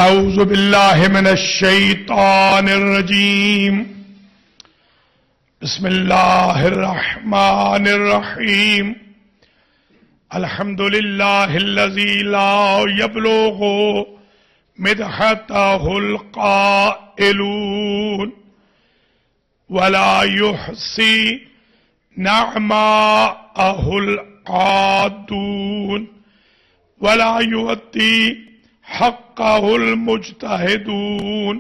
اعوذ باللہ من الشیطان الرجیم بسم اللہ الرحمن الرحیم الحمد للہ الذی لا یبلغ مدحتہ القائلون ولا یحصی نعماءہ العادون ولا یؤتی حقہ المجتہدون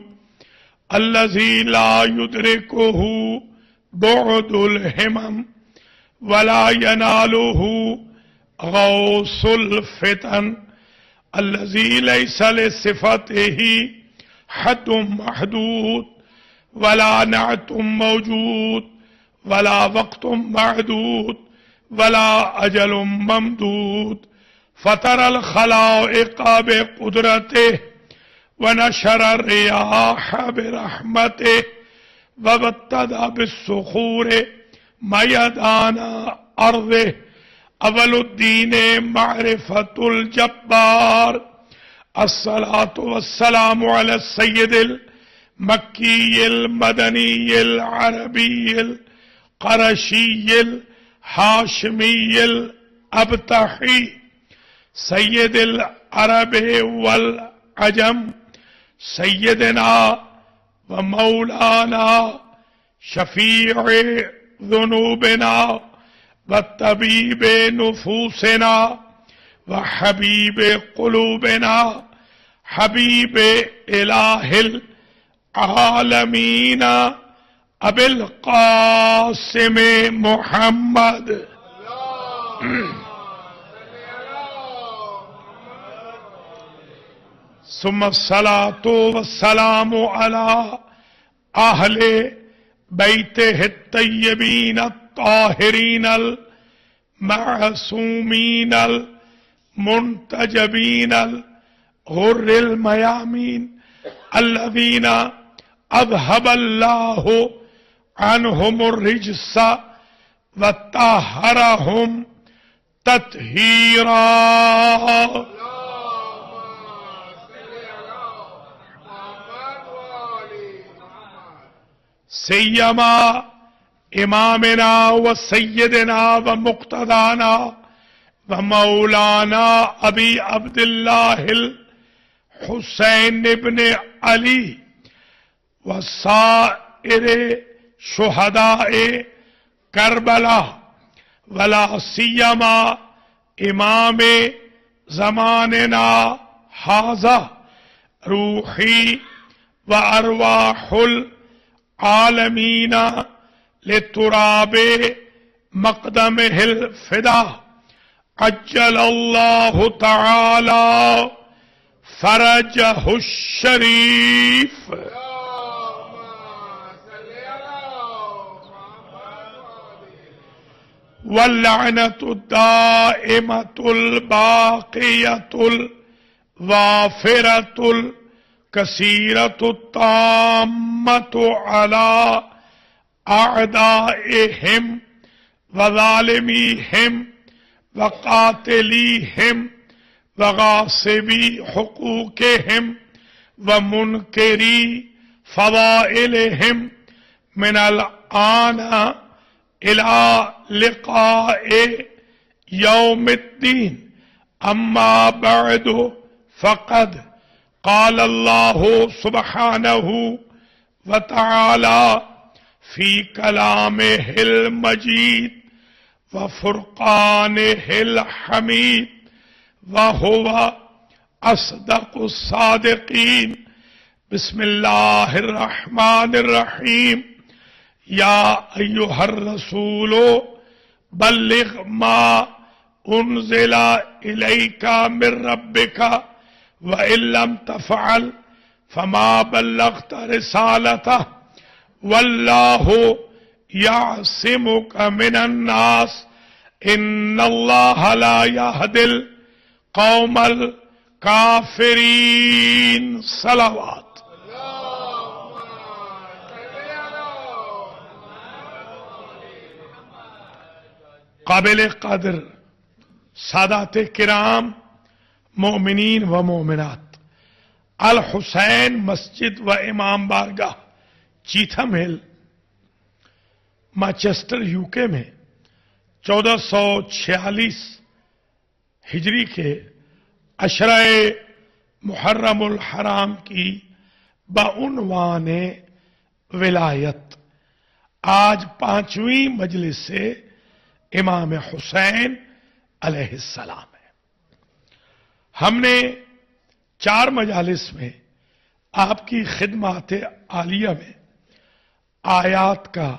الذی لا یدرکہ بعد الہمم ولا ینالہ غوث الفتن الذی لیس لصفتہ حد محدود ولا نعت موجود ولا وقت معدود ولا اجل ممدود فطر الخلائق بقدرته ونشر الرياح برحمته وابتدى بالصخور ميدان أرضه أول الدين معرفة الجبار الصلاة والسلام على السيد المكي المدني العربي القرشي الهاشمي الأبتحي سید العرب والعجم سیدنا و مولانا شفیع ذنوبنا و طبیب نفوسنا و حبیب قلوبنا حبیب الہ العالمین ابی القاسم محمد ثم الصلاة والسلام على أهل بيته الطيبين الطاهرين المعصومين المنتجبين الغر الميامين الذين أذهب الله عنهم الرجس وطهرهم تطهيرا سیما امامنا و سیدنا و مقتدانا و مولانا ابی عبداللہ الحسین ابن علی و سائر شہداء کربلا ولا سیما امام زماننا ھذا روحی و ارواح عالمین لتراب مقدمہ الفدا عجل اللہ تعالی فرجہ الشریف واللعنۃ الدائمۃ الباقیۃ الوافرۃ کثیرۃ التامۃ علی اعدائہم وظالمیہم وقاتلیہم وغاصبی حقوقہم ومنکری فضائلہم من الآن الی لقاء یوم الدین اما بعد فقد قال اللہ سبحانہ وتعالی فی کلامہ المجید وفرقانہ الحمید وہو اصدق الصادقین بسم اللہ الرحمن الرحیم یا ایہا الرسول بلغ ما انزل الیک من ربک وَإِن لَّمْ تَفْعَلْ فَمَا بَلَّغْتَ رِسَالَتَهُ وَاللَّهُ يَعْصِمُكَ مِنَ النَّاسِ إِنَّ اللَّهَ لَا يَهْدِي الْقَوْمَ الْكَافِرِينَ صلوات قابل قدر سادات کرام مومنین و مومنات، الحسین مسجد و امام بارگاہ چیتھم ہل مانچسٹر UK میں 1446 ہجری کے عشرہ محرم الحرام کی بعنوان ولایت آج 5ویں مجلس سے امام حسین علیہ السلام ہے۔ ہم نے 4 مجالس میں آپ کی خدمات عالیہ میں آیات کا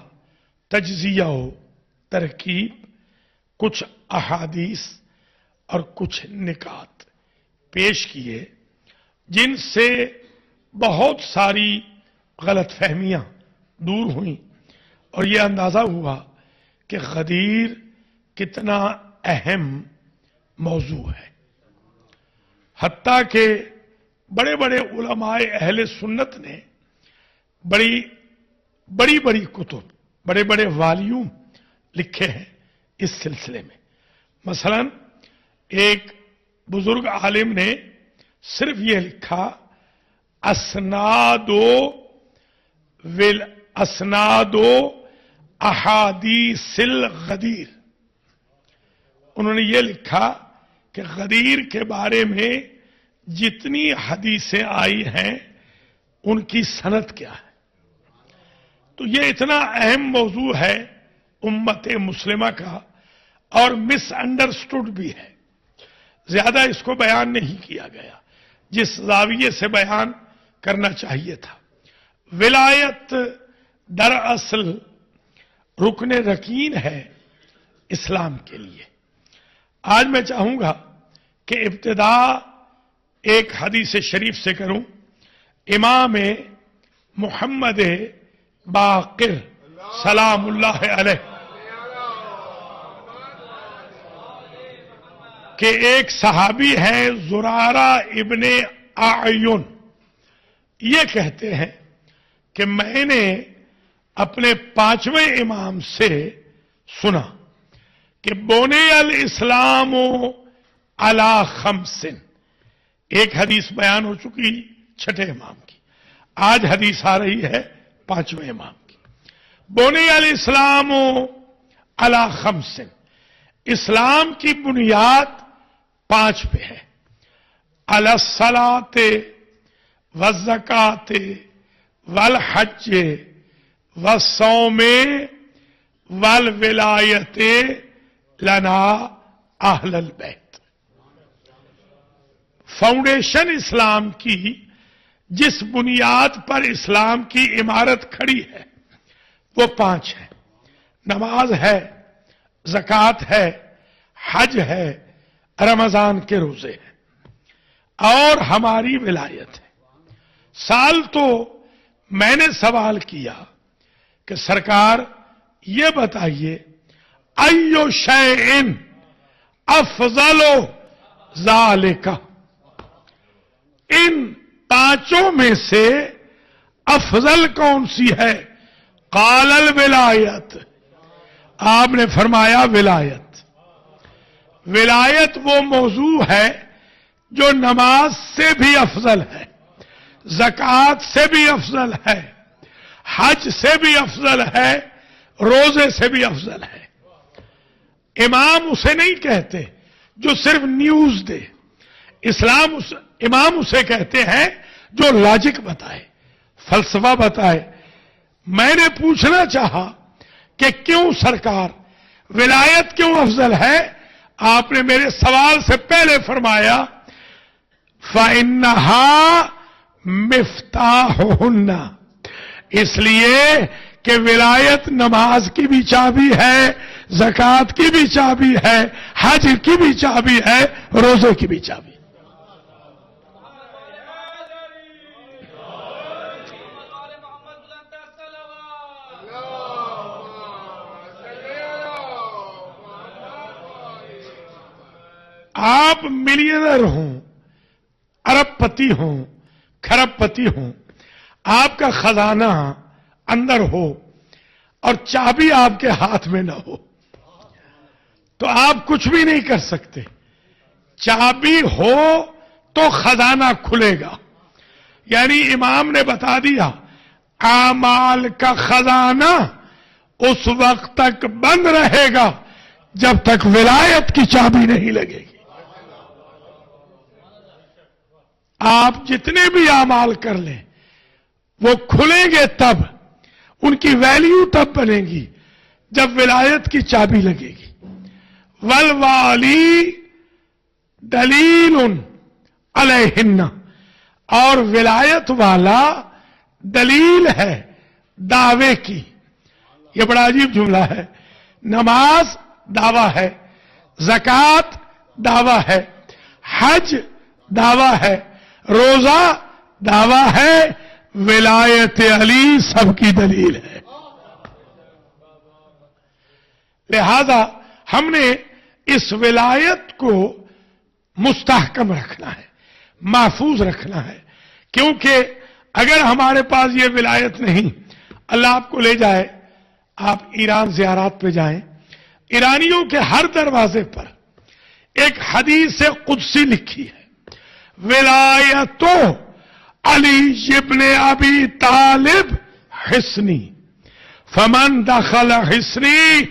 تجزیہ و ترکیب، کچھ احادیث اور کچھ نکات پیش کیے جن سے بہت ساری غلط فہمیاں دور ہوئیں اور یہ اندازہ ہوا کہ غدیر کتنا اہم موضوع ہے، حتیٰ کہ بڑے بڑے علماء اہل سنت نے بڑی بڑی کتب، بڑے بڑے والیوم لکھے ہیں اس سلسلے میں۔ مثلا ایک بزرگ عالم نے صرف یہ لکھا اسناد و احادیث الغدیر۔ انہوں نے یہ لکھا کہ غدیر کے بارے میں جتنی حدیثیں آئی ہیں ان کی سند کیا ہے۔ تو یہ اتنا اہم موضوع ہے امت مسلمہ کا اور مس انڈرسٹوڈ بھی ہے، زیادہ اس کو بیان نہیں کیا گیا جس زاویے سے بیان کرنا چاہیے تھا۔ ولایت دراصل رکن رکین ہے اسلام کے لیے۔ آج میں چاہوں گا کہ ابتدا ایک حدیث شریف سے کروں۔ امام محمد باقر سلام اللہ علیہ کہ ایک صحابی ہیں زرارہ ابن اعین، یہ کہتے ہیں کہ میں نے اپنے 5ویں امام سے سنا کہ بنی الاسلام علی 5۔ ایک حدیث بیان ہو چکی 6 امام کی، آج حدیث آ رہی ہے 5ویں امام کی۔ بنی الاسلام علی 5، اسلام کی بنیاد 5 پہ ہے۔ علی الصلاۃ والزکاۃ والحج والصوم والولایت لنا اہل البیت۔ فاؤنڈیشن اسلام کی جس بنیاد پر اسلام کی عمارت کھڑی ہے وہ 5 ہے۔ نماز ہے، زکوٰۃ ہے، حج ہے، رمضان کے روزے ہیں اور ہماری ولایت ہے۔ سال تو میں نے سوال کیا کہ سرکار یہ بتائیے ایو شیئن افضل ذالک، ان 5 میں سے افضل کون سی ہے؟ قال الولایت، آپ نے فرمایا ولایت۔ ولایت وہ موضوع ہے جو نماز سے بھی افضل ہے، زکوٰۃ سے بھی افضل ہے، حج سے بھی افضل ہے، روزے سے بھی افضل ہے۔ امام اسے نہیں کہتے جو صرف نیوز دے، امام اسے کہتے ہیں جو لاجک بتائے، فلسفہ بتائے۔ میں نے پوچھنا چاہا کہ کیوں سرکار ولایت کیوں افضل ہے؟ آپ نے میرے سوال سے پہلے فرمایا فَإِنَّهَا مِفْتَاحُهُنَّ، اس لیے کہ ولایت نماز کی بھی چابی ہے، زکوٰۃ کی بھی چابی ہے، حج کی بھی چابی ہے، روزے کی بھی چابی۔ آپ ملینر ہوں، ارب پتی ہوں، کھرب پتی ہوں، آپ کا خزانہ اندر ہو اور چابی آپ کے ہاتھ میں نہ ہو تو آپ کچھ بھی نہیں کر سکتے۔ چابی ہو تو خزانہ کھلے گا، یعنی امام نے بتا دیا اعمال کا خزانہ اس وقت تک بند رہے گا جب تک ولایت کی چابی نہیں لگے گی. آپ جتنے بھی اعمال کر لیں وہ کھلیں گے تب، ان کی ویلیو تب بنے گی جب ولایت کی چابی لگے گی. والوالی دلیل علیہن، اور ولایت والا دلیل ہے دعوے کی. یہ بڑا عجیب جملہ ہے. نماز دعویٰ ہے، زکوٰۃ دعویٰ ہے، حج دعویٰ ہے، روزہ دعویٰ ہے، ولایت علی سب کی دلیل ہے. لہذا ہم نے اس ولایت کو مستحکم رکھنا ہے، محفوظ رکھنا ہے، کیونکہ اگر ہمارے پاس یہ ولایت نہیں، اللہ آپ کو لے جائے، آپ ایران زیارات پہ جائیں، ایرانیوں کے ہر دروازے پر ایک حدیث قدسی لکھی ہے، ولایتو علی ابن ابی طالب حصنی فمن دخل حصنی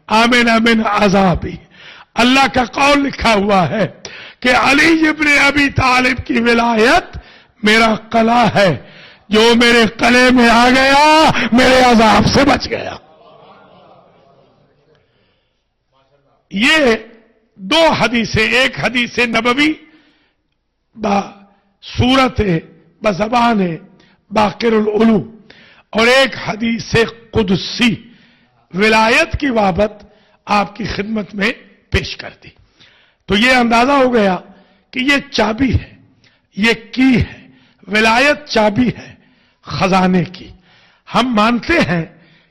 آمن من عذابی. اللہ کا قول لکھا ہوا ہے کہ علی ابن ابی طالب کی ولایت میرا قلعہ ہے، جو میرے قلعے میں آ گیا میرے عذاب سے بچ گیا. یہ دو حدیثیں، ایک حدیث نبوی سورت بزبان باقر العلوم اور ایک حدیث قدسی ولایت کی بابت آپ کی خدمت میں پیش کر دی. تو یہ اندازہ ہو گیا کہ یہ چابی ہے، یہ کی ہے. ولایت چابی ہے خزانے کی. ہم مانتے ہیں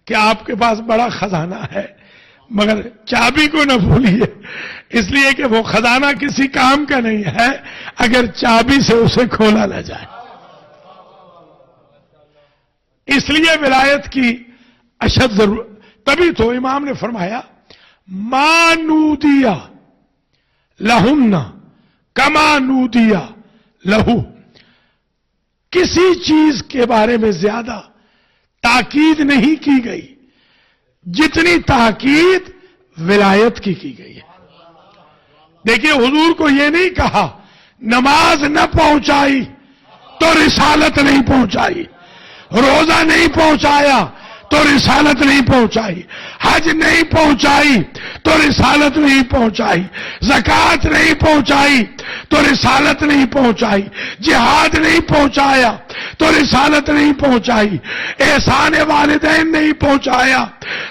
کہ آپ کے پاس بڑا خزانہ ہے، مگر چابی کو نہ بھولیے، اس لیے کہ وہ خزانہ کسی کام کا نہیں ہے اگر چابی سے اسے کھولا نہ جائے. اس لیے ولایت کی اشد ضرورت. تبھی تو امام نے فرمایا ما نودیا لہن کما نودیا لہو. کسی چیز کے بارے میں زیادہ تاکید نہیں کی گئی جتنی تاکید ولایت کی گئی ہے. دیکھیے حضور کو یہ نہیں کہا نماز نہ پہنچائی تو رسالت نہیں پہنچائی، روزہ نہیں پہنچایا تو رسالت نہیں پہنچائی، حج نہیں پہنچائی تو رسالت نہیں پہنچائی، زکوٰۃ نہیں پہنچائی تو رسالت نہیں پہنچائی، جہاد نہیں پہنچایا تو رسالت نہیں پہنچائی، احسان والدین نہیں پہنچایا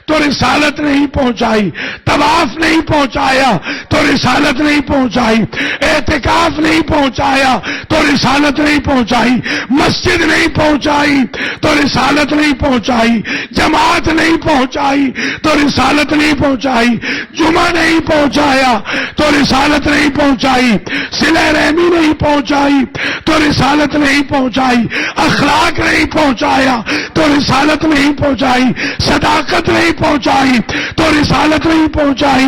تو رسالت نہیں پہنچائی، طواف نہیں پہنچایا تو رسالت نہیں پہنچائی، اعتکاف نہیں پہنچایا تو رسالت نہیں پہنچائی، مسجد نہیں پہنچائی تو رسالت نہیں پہنچائی، جماعت نہیں پہنچائی تو رسالت نہیں پہنچائی، جمعہ نہیں پہنچایا تو رسالت نہیں پہنچائی، صلہ رحمی نہیں پہنچائی تو رسالت نہیں پہنچائی، اخلاق نہیں پہنچایا تو رسالت نہیں پہنچائی، صداقت نہیں پہنچائی تو رسالت نہیں پہنچائی،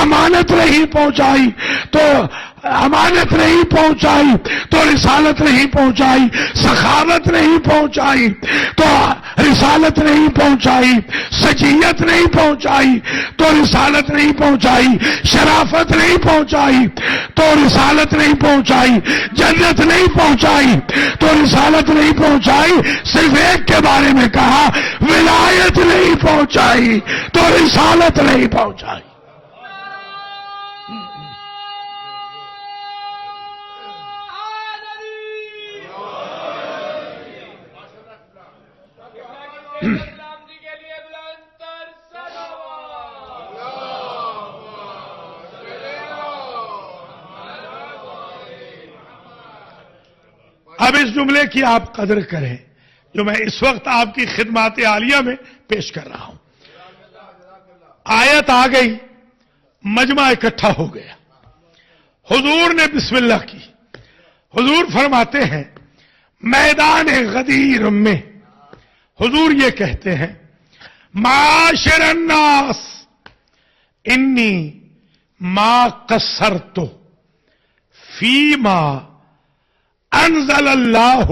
امانت نہیں پہنچائی تو امانت نہیں پہنچائی تو رسالت نہیں پہنچائی، سخاوت نہیں پہنچائی تو رسالت نہیں پہنچائی، سجیت نہیں پہنچائی تو رسالت نہیں پہنچائی، شرافت نہیں پہنچائی تو رسالت نہیں پہنچائی، جنت نہیں پہنچائی تو رسالت نہیں پہنچائی. صرف ایک کے بارے میں کہا ولایت نہیں پہنچائی تو رسالت نہیں پہنچائی. اب اس جملے کی آپ قدر کریں جو میں اس وقت آپ کی خدمات عالیہ میں پیش کر رہا ہوں. آیت آ گئی، مجمع اکٹھا ہو گیا، حضور نے بسم اللہ کی. حضور فرماتے ہیں میدان غدیر میں حضور یہ کہتے ہیں معاشر الناس انی ما قصرت فیما انزل اللہ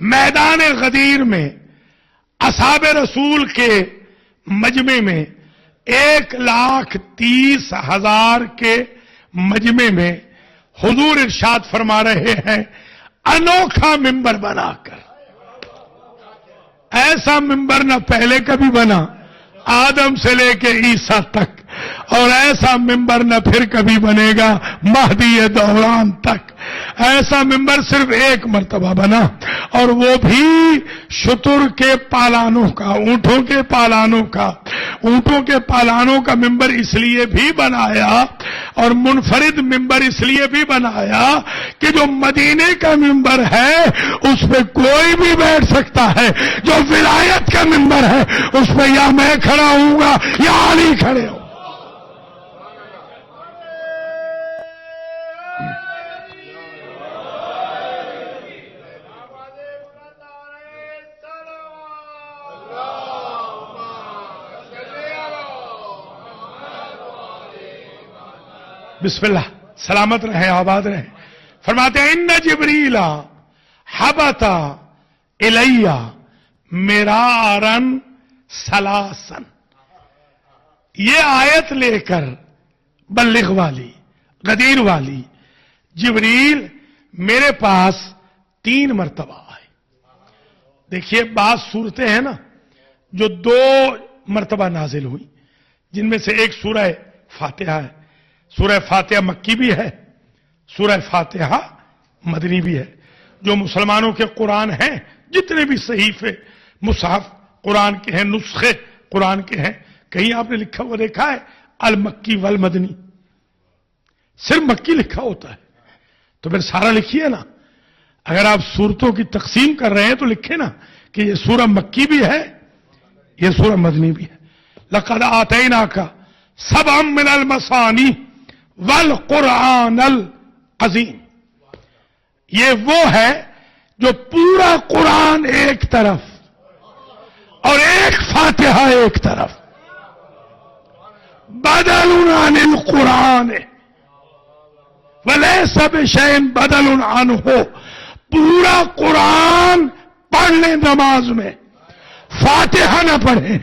میدان غدیر میں اصحاب رسول کے مجمع میں 1,30,000 کے مجمع میں حضور ارشاد فرما رہے ہیں انوکھا ممبر بنا کر. ایسا ممبر نہ پہلے کبھی بنا آدم سے لے کے عیسیٰ تک، اور ایسا ممبر نہ پھر کبھی بنے گا مہدی دوران تک. ایسا ممبر صرف ایک مرتبہ بنا، اور وہ بھی شتر کے پالانوں کا، اونٹوں کے پالانوں کا. اونٹوں کے پالانوں کا ممبر اس لیے بھی بنایا اور منفرد ممبر اس لیے بھی بنایا کہ جو مدینے کا ممبر ہے اس پہ کوئی بھی بیٹھ سکتا ہے. جو ولایت کا ممبر ہے اس پہ یا میں کھڑا ہوں گا یا علی کھڑے ہوں. بسم اللہ، سلامت رہیں، آباد رہیں. فرماتے ہیں ان جبریل حبط الیہ مرارن ثلاثا. یہ آیت لے کر بلغ والی، غدیر والی، جبریل میرے پاس 3 مرتبہ آئے. دیکھیے بعض صورتیں ہیں نا جو 2 مرتبہ نازل ہوئی، جن میں سے ایک سورہ فاتحہ ہے. سورہ فاتحہ مکی بھی ہے، سورہ فاتحہ مدنی بھی ہے. جو مسلمانوں کے قرآن ہیں، جتنے بھی صحیفے مصحف قرآن کے ہیں، نسخے قرآن کے ہیں، کہیں آپ نے لکھا ہوا دیکھا ہے المکی والمدنی؟ صرف مکی لکھا ہوتا ہے. تو پھر سارا لکھیے نا. اگر آپ صورتوں کی تقسیم کر رہے ہیں تو لکھے نا کہ یہ سورہ مکی بھی ہے، یہ سورہ مدنی بھی ہے. لقد آتیناک سبعا من المثانی والقرآن العظیم. یہ وہ ہے جو پورا قرآن ایک طرف اور ایک فاتحہ ایک طرف، بدل عن القرآن ولیس بشیء بدل عنہ. پورا قرآن پڑھ لیں نماز میں، فاتحہ نہ پڑھیں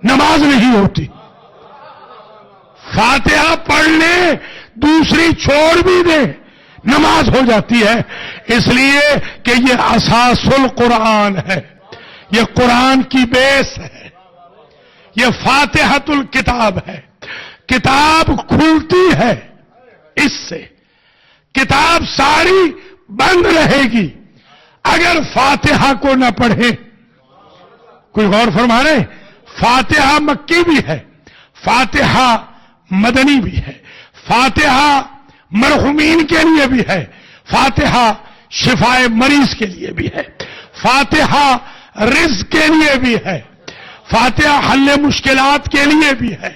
نماز نہیں ہوتی. فاتحہ پڑھ لیں دوسری چھوڑ بھی دیں نماز ہو جاتی ہے. اس لیے کہ یہ اساس القرآن ہے، یہ قرآن کی بیس ہے، یہ فاتحۃ الکتاب ہے. کتاب کھلتی ہے اس سے، کتاب ساری بند رہے گی اگر فاتحہ کو نہ پڑھیں. کوئی غور فرما رہے؟ فاتحہ مکی بھی ہے، فاتحہ مدنی بھی ہے، فاتحہ مرحومین کے لیے بھی ہے، فاتحہ شفائے مریض کے لیے بھی ہے، فاتحہ رزق کے لیے بھی ہے، فاتحہ حل مشکلات کے لیے بھی ہے،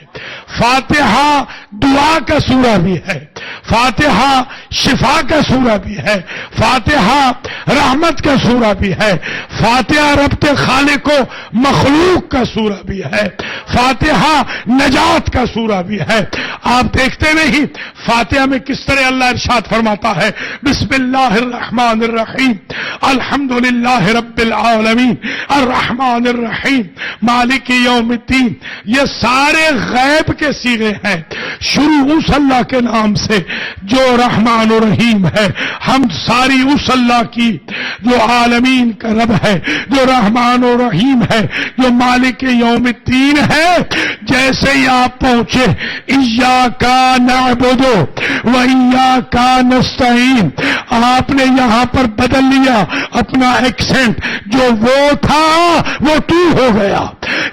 فاتحہ دعا کا سورہ بھی ہے، فاتحہ شفا کا سورہ بھی ہے، فاتحہ رحمت کا سورہ بھی ہے، فاتحہ ربط خالق و مخلوق کا سورہ بھی ہے، فاتحہ نجات کا سورہ بھی ہے. آپ دیکھتے نہیں فاتحہ میں کس طرح اللہ ارشاد فرماتا ہے بسم اللہ الرحمن الرحیم الحمدللہ رب العالمین الرحمن الرحیم مالک یوم الدین. یہ سارے غیب کے صیغے ہیں. شروع اس اللہ کے نام سے جو رحمان و رحیم ہے، ہم ساری اس اللہ کی جو عالمین کا رب ہے، جو رحمان و رحیم ہے، جو مالک یوم الدین ہے. جیسے ہی آپ پہنچے ایاک نعبد و ایاک نستعین، آپ نے یہاں پر بدل لیا اپنا ایکسنٹ، جو وہ تھا وہ تو ہو گیا.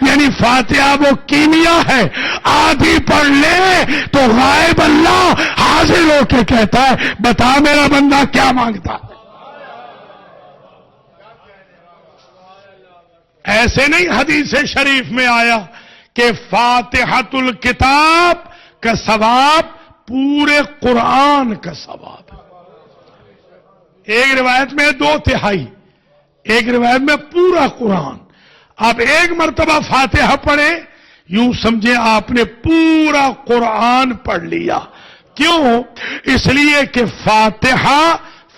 یعنی فاتحہ وہ کیمیا ہے، آدھی پڑھ لے تو غائب اللہ حاضر ہو کے کہتا ہے بتا میرا بندہ کیا مانگتا. ایسے نہیں حدیث شریف میں آیا کہ فاتحۃ الکتاب کا ثواب پورے قرآن کا ثواب. ایک روایت میں 2/3، ایک روایت میں پورا قرآن. آپ ایک مرتبہ فاتحہ پڑھیں یوں سمجھیں آپ نے پورا قرآن پڑھ لیا. کیوں؟ اس لیے کہ فاتحہ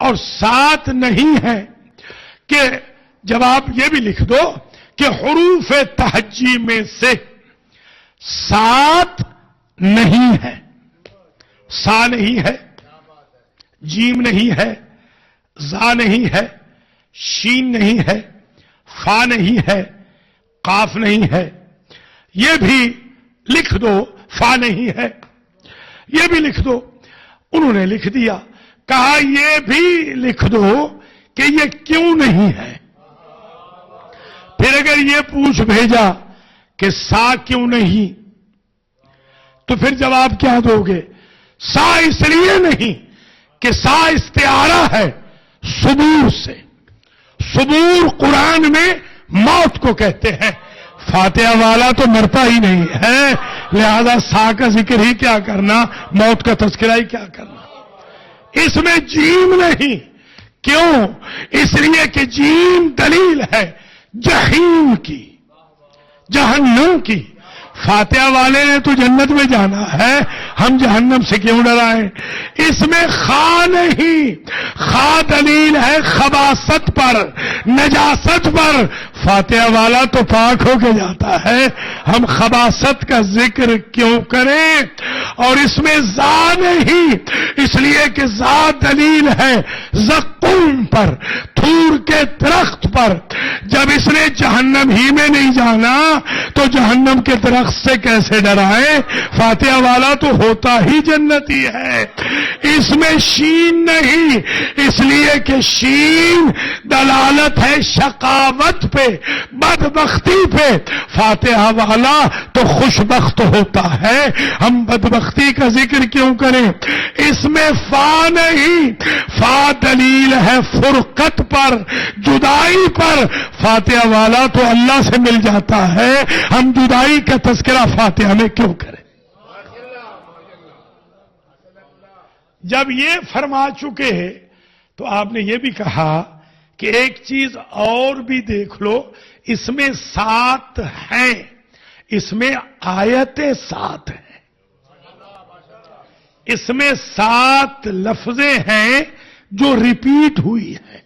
اور سات نہیں ہے کہ جب آپ یہ بھی لکھ دو کہ حروف تہجی میں سے سات نہیں ہے، سا نہیں ہے، جیم نہیں ہے، زا نہیں ہے، شین نہیں ہے، فا نہیں ہے، قاف نہیں ہے، یہ بھی لکھ دو، فا نہیں ہے، یہ بھی لکھ دو۔ انہوں نے لکھ دیا، کہا یہ بھی لکھ دو کہ یہ کیوں نہیں ہے۔ پھر اگر یہ پوچھ بھیجا کہ سا کیوں نہیں، تو پھر جواب کیا دو گے؟ سا اس لیے نہیں کہ سا استعارہ ہے صبور سے، صبور قرآن میں موت کو کہتے ہیں، فاتحہ والا تو مرتا ہی نہیں ہے، لہذا سا کا ذکر ہی کیا کرنا، موت کا تذکرہ ہی کیا کرنا۔ اس میں جیم نہیں، کیوں؟ اس لیے کہ جیم دلیل ہے جہنم کی، جہنم کی۔ فاتحہ والے نے تو جنت میں جانا ہے، ہم جہنم سے کیوں ڈرائیں؟ اس میں خا نہیں، خا دلیل ہے خباثت پر، نجاست پر۔ فاتحہ والا تو پاک ہو کے جاتا ہے، ہم خباثت کا ذکر کیوں کریں؟ اور اس میں زا نہیں، اس لیے کہ زا دلیل ہے زقوم پر، تھور کے درخت پر۔ جب اس نے جہنم ہی میں نہیں جانا تو جہنم کے درخت سے کیسے ڈرائے؟ فاتحہ والا تو ہوتا ہی جنتی ہے۔ اس میں شین نہیں، اس لیے کہ شین دلالت ہے شقاوت پہ، بدبختی پہ۔ فاتحہ والا تو خوشبخت ہوتا ہے، ہم بدبختی کا ذکر کیوں کریں؟ اس میں فا نہیں، فا دلیل ہے فرقت پر، جدائی پر۔ فاتحہ والا تو اللہ سے مل جاتا ہے، ہم جدائی کا تذکرہ فاتحہ میں کیوں کریں؟ جب یہ فرما چکے تو آپ نے یہ بھی کہا کہ ایک چیز اور بھی دیکھ لو، اس میں سات ہیں، اس میں آیتیں سات ہیں، اس میں سات لفظیں ہیں جو ریپیٹ ہوئی ہیں۔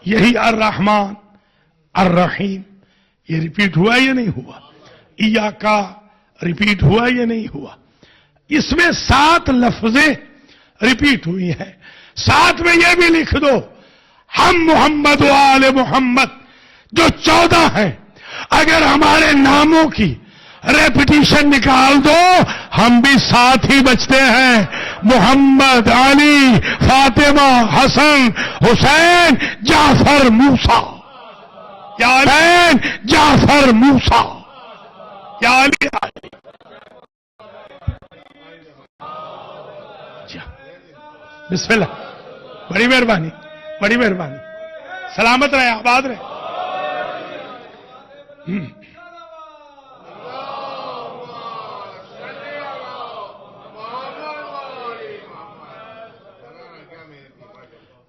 یہی الرحمن، الرحیم، یہ ریپیٹ ہوا یا نہیں ہوا؟ ایاکا ریپیٹ ہوا یا نہیں ہوا؟ اس میں سات لفظیں ریپیٹ ہوئی ہیں۔ ساتھ میں یہ بھی لکھ دو ہم محمد و آل محمد جو 14 ہیں، اگر ہمارے ناموں کی ریپیٹیشن نکال دو ہم بھی ساتھ ہی بچتے ہیں، محمد، علی، فاطمہ، حسن، حسین، جعفر، موسیٰ، یا حسین، جعفر، موسیٰ، یا علی۔ بسم اللہ، بڑی مہربانی، بڑی مہربانی، سلامت رہے، آباد رہے۔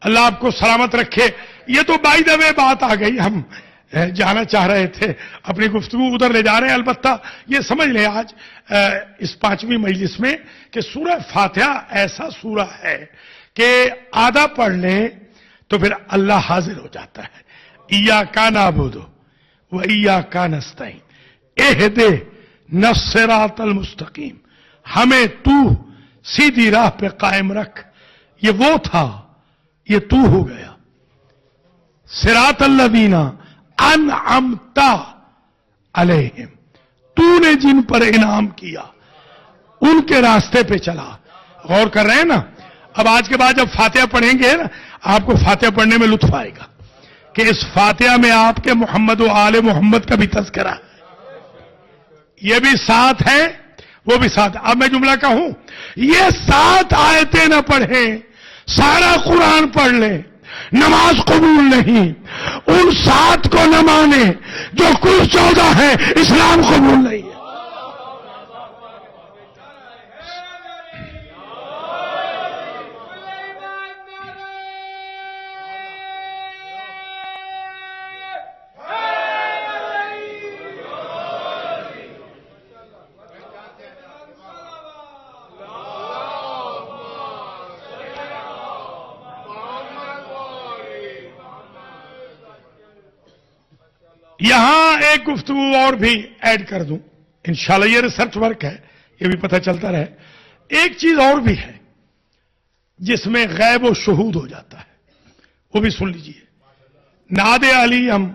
اللہ آپ کو سلامت رکھے۔ یہ تو بائی دا وے بات آ گئی، ہم جانا چاہ رہے تھے، اپنی گفتگو ادھر لے جا رہے ہیں۔ البتہ یہ سمجھ لیں آج اس 5ویں مجلس میں کہ سورہ فاتحہ ایسا سورہ ہے کہ آدھا پڑھ لیں تو پھر اللہ حاضر ہو جاتا ہے۔ ایاکا نعبد و ایاکا نستعین اہدنا الصراط المستقیم، ہمیں تو سیدھی راہ پہ قائم رکھ۔ یہ وہ تھا، یہ تو ہو گیا۔ صراط الذین انعمت علیہم، تو نے جن پر انعام کیا ان کے راستے پہ چلا۔ غور کر رہے ہیں نا؟ اب آج کے بعد جب فاتحہ پڑھیں گے نا، آپ کو فاتحہ پڑھنے میں لطف آئے گا کہ اس فاتحہ میں آپ کے محمد و آل محمد کا بھی تذکرہ ہے، یہ بھی ساتھ ہے، وہ بھی ساتھ ہے۔ اب میں جملہ کہوں، یہ 7 آیتیں نہ پڑھیں، سارا قرآن پڑھ لیں، نماز قبول نہیں۔ ان 7 کو نہ مانے جو کل 14 ہیں، اسلام قبول نہیں ہے۔ یہاں ایک گفتگو اور بھی ایڈ کر دوں، انشاءاللہ یہ ریسرچ ورک ہے، یہ بھی پتہ چلتا رہے. ایک چیز اور بھی ہے جس میں غیب و شہود ہو جاتا ہے، وہ بھی سن لیجئے. ناد علیم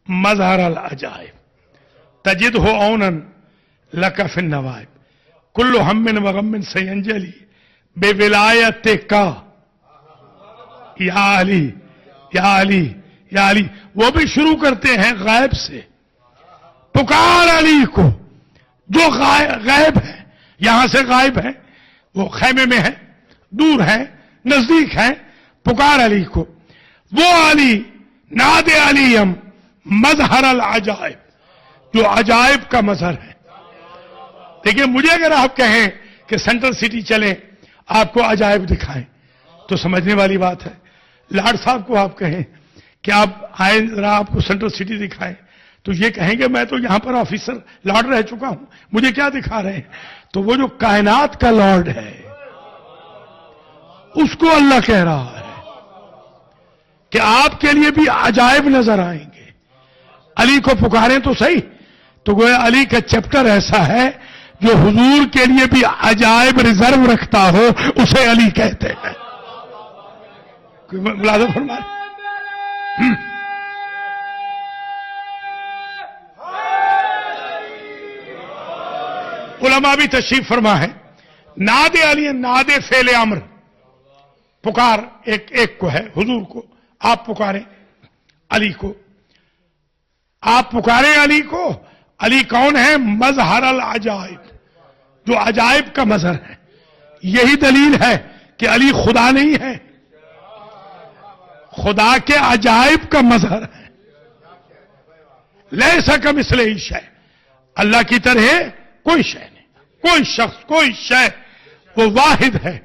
مظہر العجائب تجد ہو اونن لک فی النوائب کل ہم و غم سینجلی بے ولایت کا یا علی یا علی یا علی. وہ بھی شروع کرتے ہیں غیب سے، پکار علی کو جو غائب ہے، یہاں سے غائب ہے، وہ خیمے میں ہے، دور ہے، نزدیک ہے، پکار علی کو. وہ علی ناد علیم مظہر العجائب جو عجائب کا مظہر ہے. دیکھیں مجھے اگر آپ کہیں کہ سینٹرل سٹی چلیں آپ کو عجائب دکھائیں تو سمجھنے والی بات ہے. لاڈ صاحب کو آپ کہیں کہ آپ آئیں ذرا آپ کو سینٹرل سٹی دکھائیں تو یہ کہیں گے میں تو یہاں پر آفیسر لارڈ رہ چکا ہوں، مجھے کیا دکھا رہے ہیں. تو وہ جو کائنات کا لارڈ ہے اس کو اللہ کہہ رہا ہے کہ آپ کے لیے بھی عجائب نظر آئیں گے. علی کو پکاریں تو صحیح. تو گویا علی کا چیپٹر ایسا ہے جو حضور کے لیے بھی عجائب ریزرو رکھتا ہو اسے علی کہتے ہیں. ملازم فرمائے علماء بھی تشریف فرما ہے. ناد علی ناد فعل امر، پکار ایک کو ہے، حضور کو آپ پکاریں علی کو، آپ پکاریں علی کو. علی کون ہے؟ مظہر العجائب جو عجائب کا مظہر ہے. یہی دلیل ہے کہ علی خدا نہیں ہے، خدا کے عجائب کا مظہر ہے. لیسا کمثلہ شیء، اللہ کی طرح کوئی شے نہیں، کوئی شخص کوئی شے، وہ واحد ہے.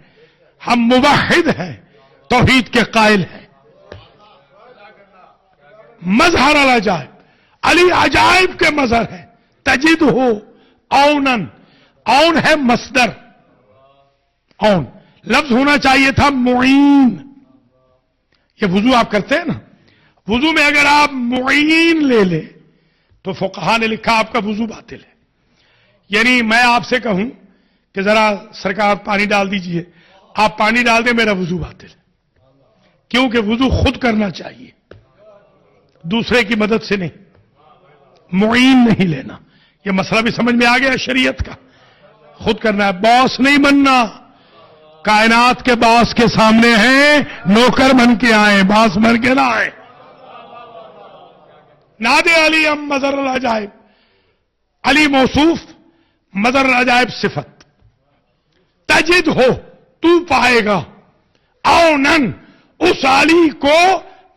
ہم موحد ہیں، توحید کے قائل ہیں. مظہر العجائب، علی عجائب کے مظہر ہے. تجد ہو اونن، اون ہے مصدر، اون لفظ ہونا چاہیے تھا معین. یہ وضو آپ کرتے ہیں نا، وضو میں اگر آپ معین لے لیں تو فقہا نے لکھا آپ کا وضو باطل ہے. یعنی میں آپ سے کہوں کہ ذرا سرکار پانی ڈال دیجئے، آپ پانی ڈال دیں، میرا وضو باطل ہے. کیونکہ وضو خود کرنا چاہیے، دوسرے کی مدد سے نہیں، معین نہیں لینا. یہ مسئلہ بھی سمجھ میں آ گیا شریعت کا. خود کرنا ہے، باس نہیں بننا. کائنات کے باس کے سامنے ہیں، نوکر بن کے آئیں، باس بن کے نہ آئیں. ناد علی مظہر العجائب، علی موصوف، مظہر العجائب صفت. تجد ہو تو پائے گا، اونن اس علی کو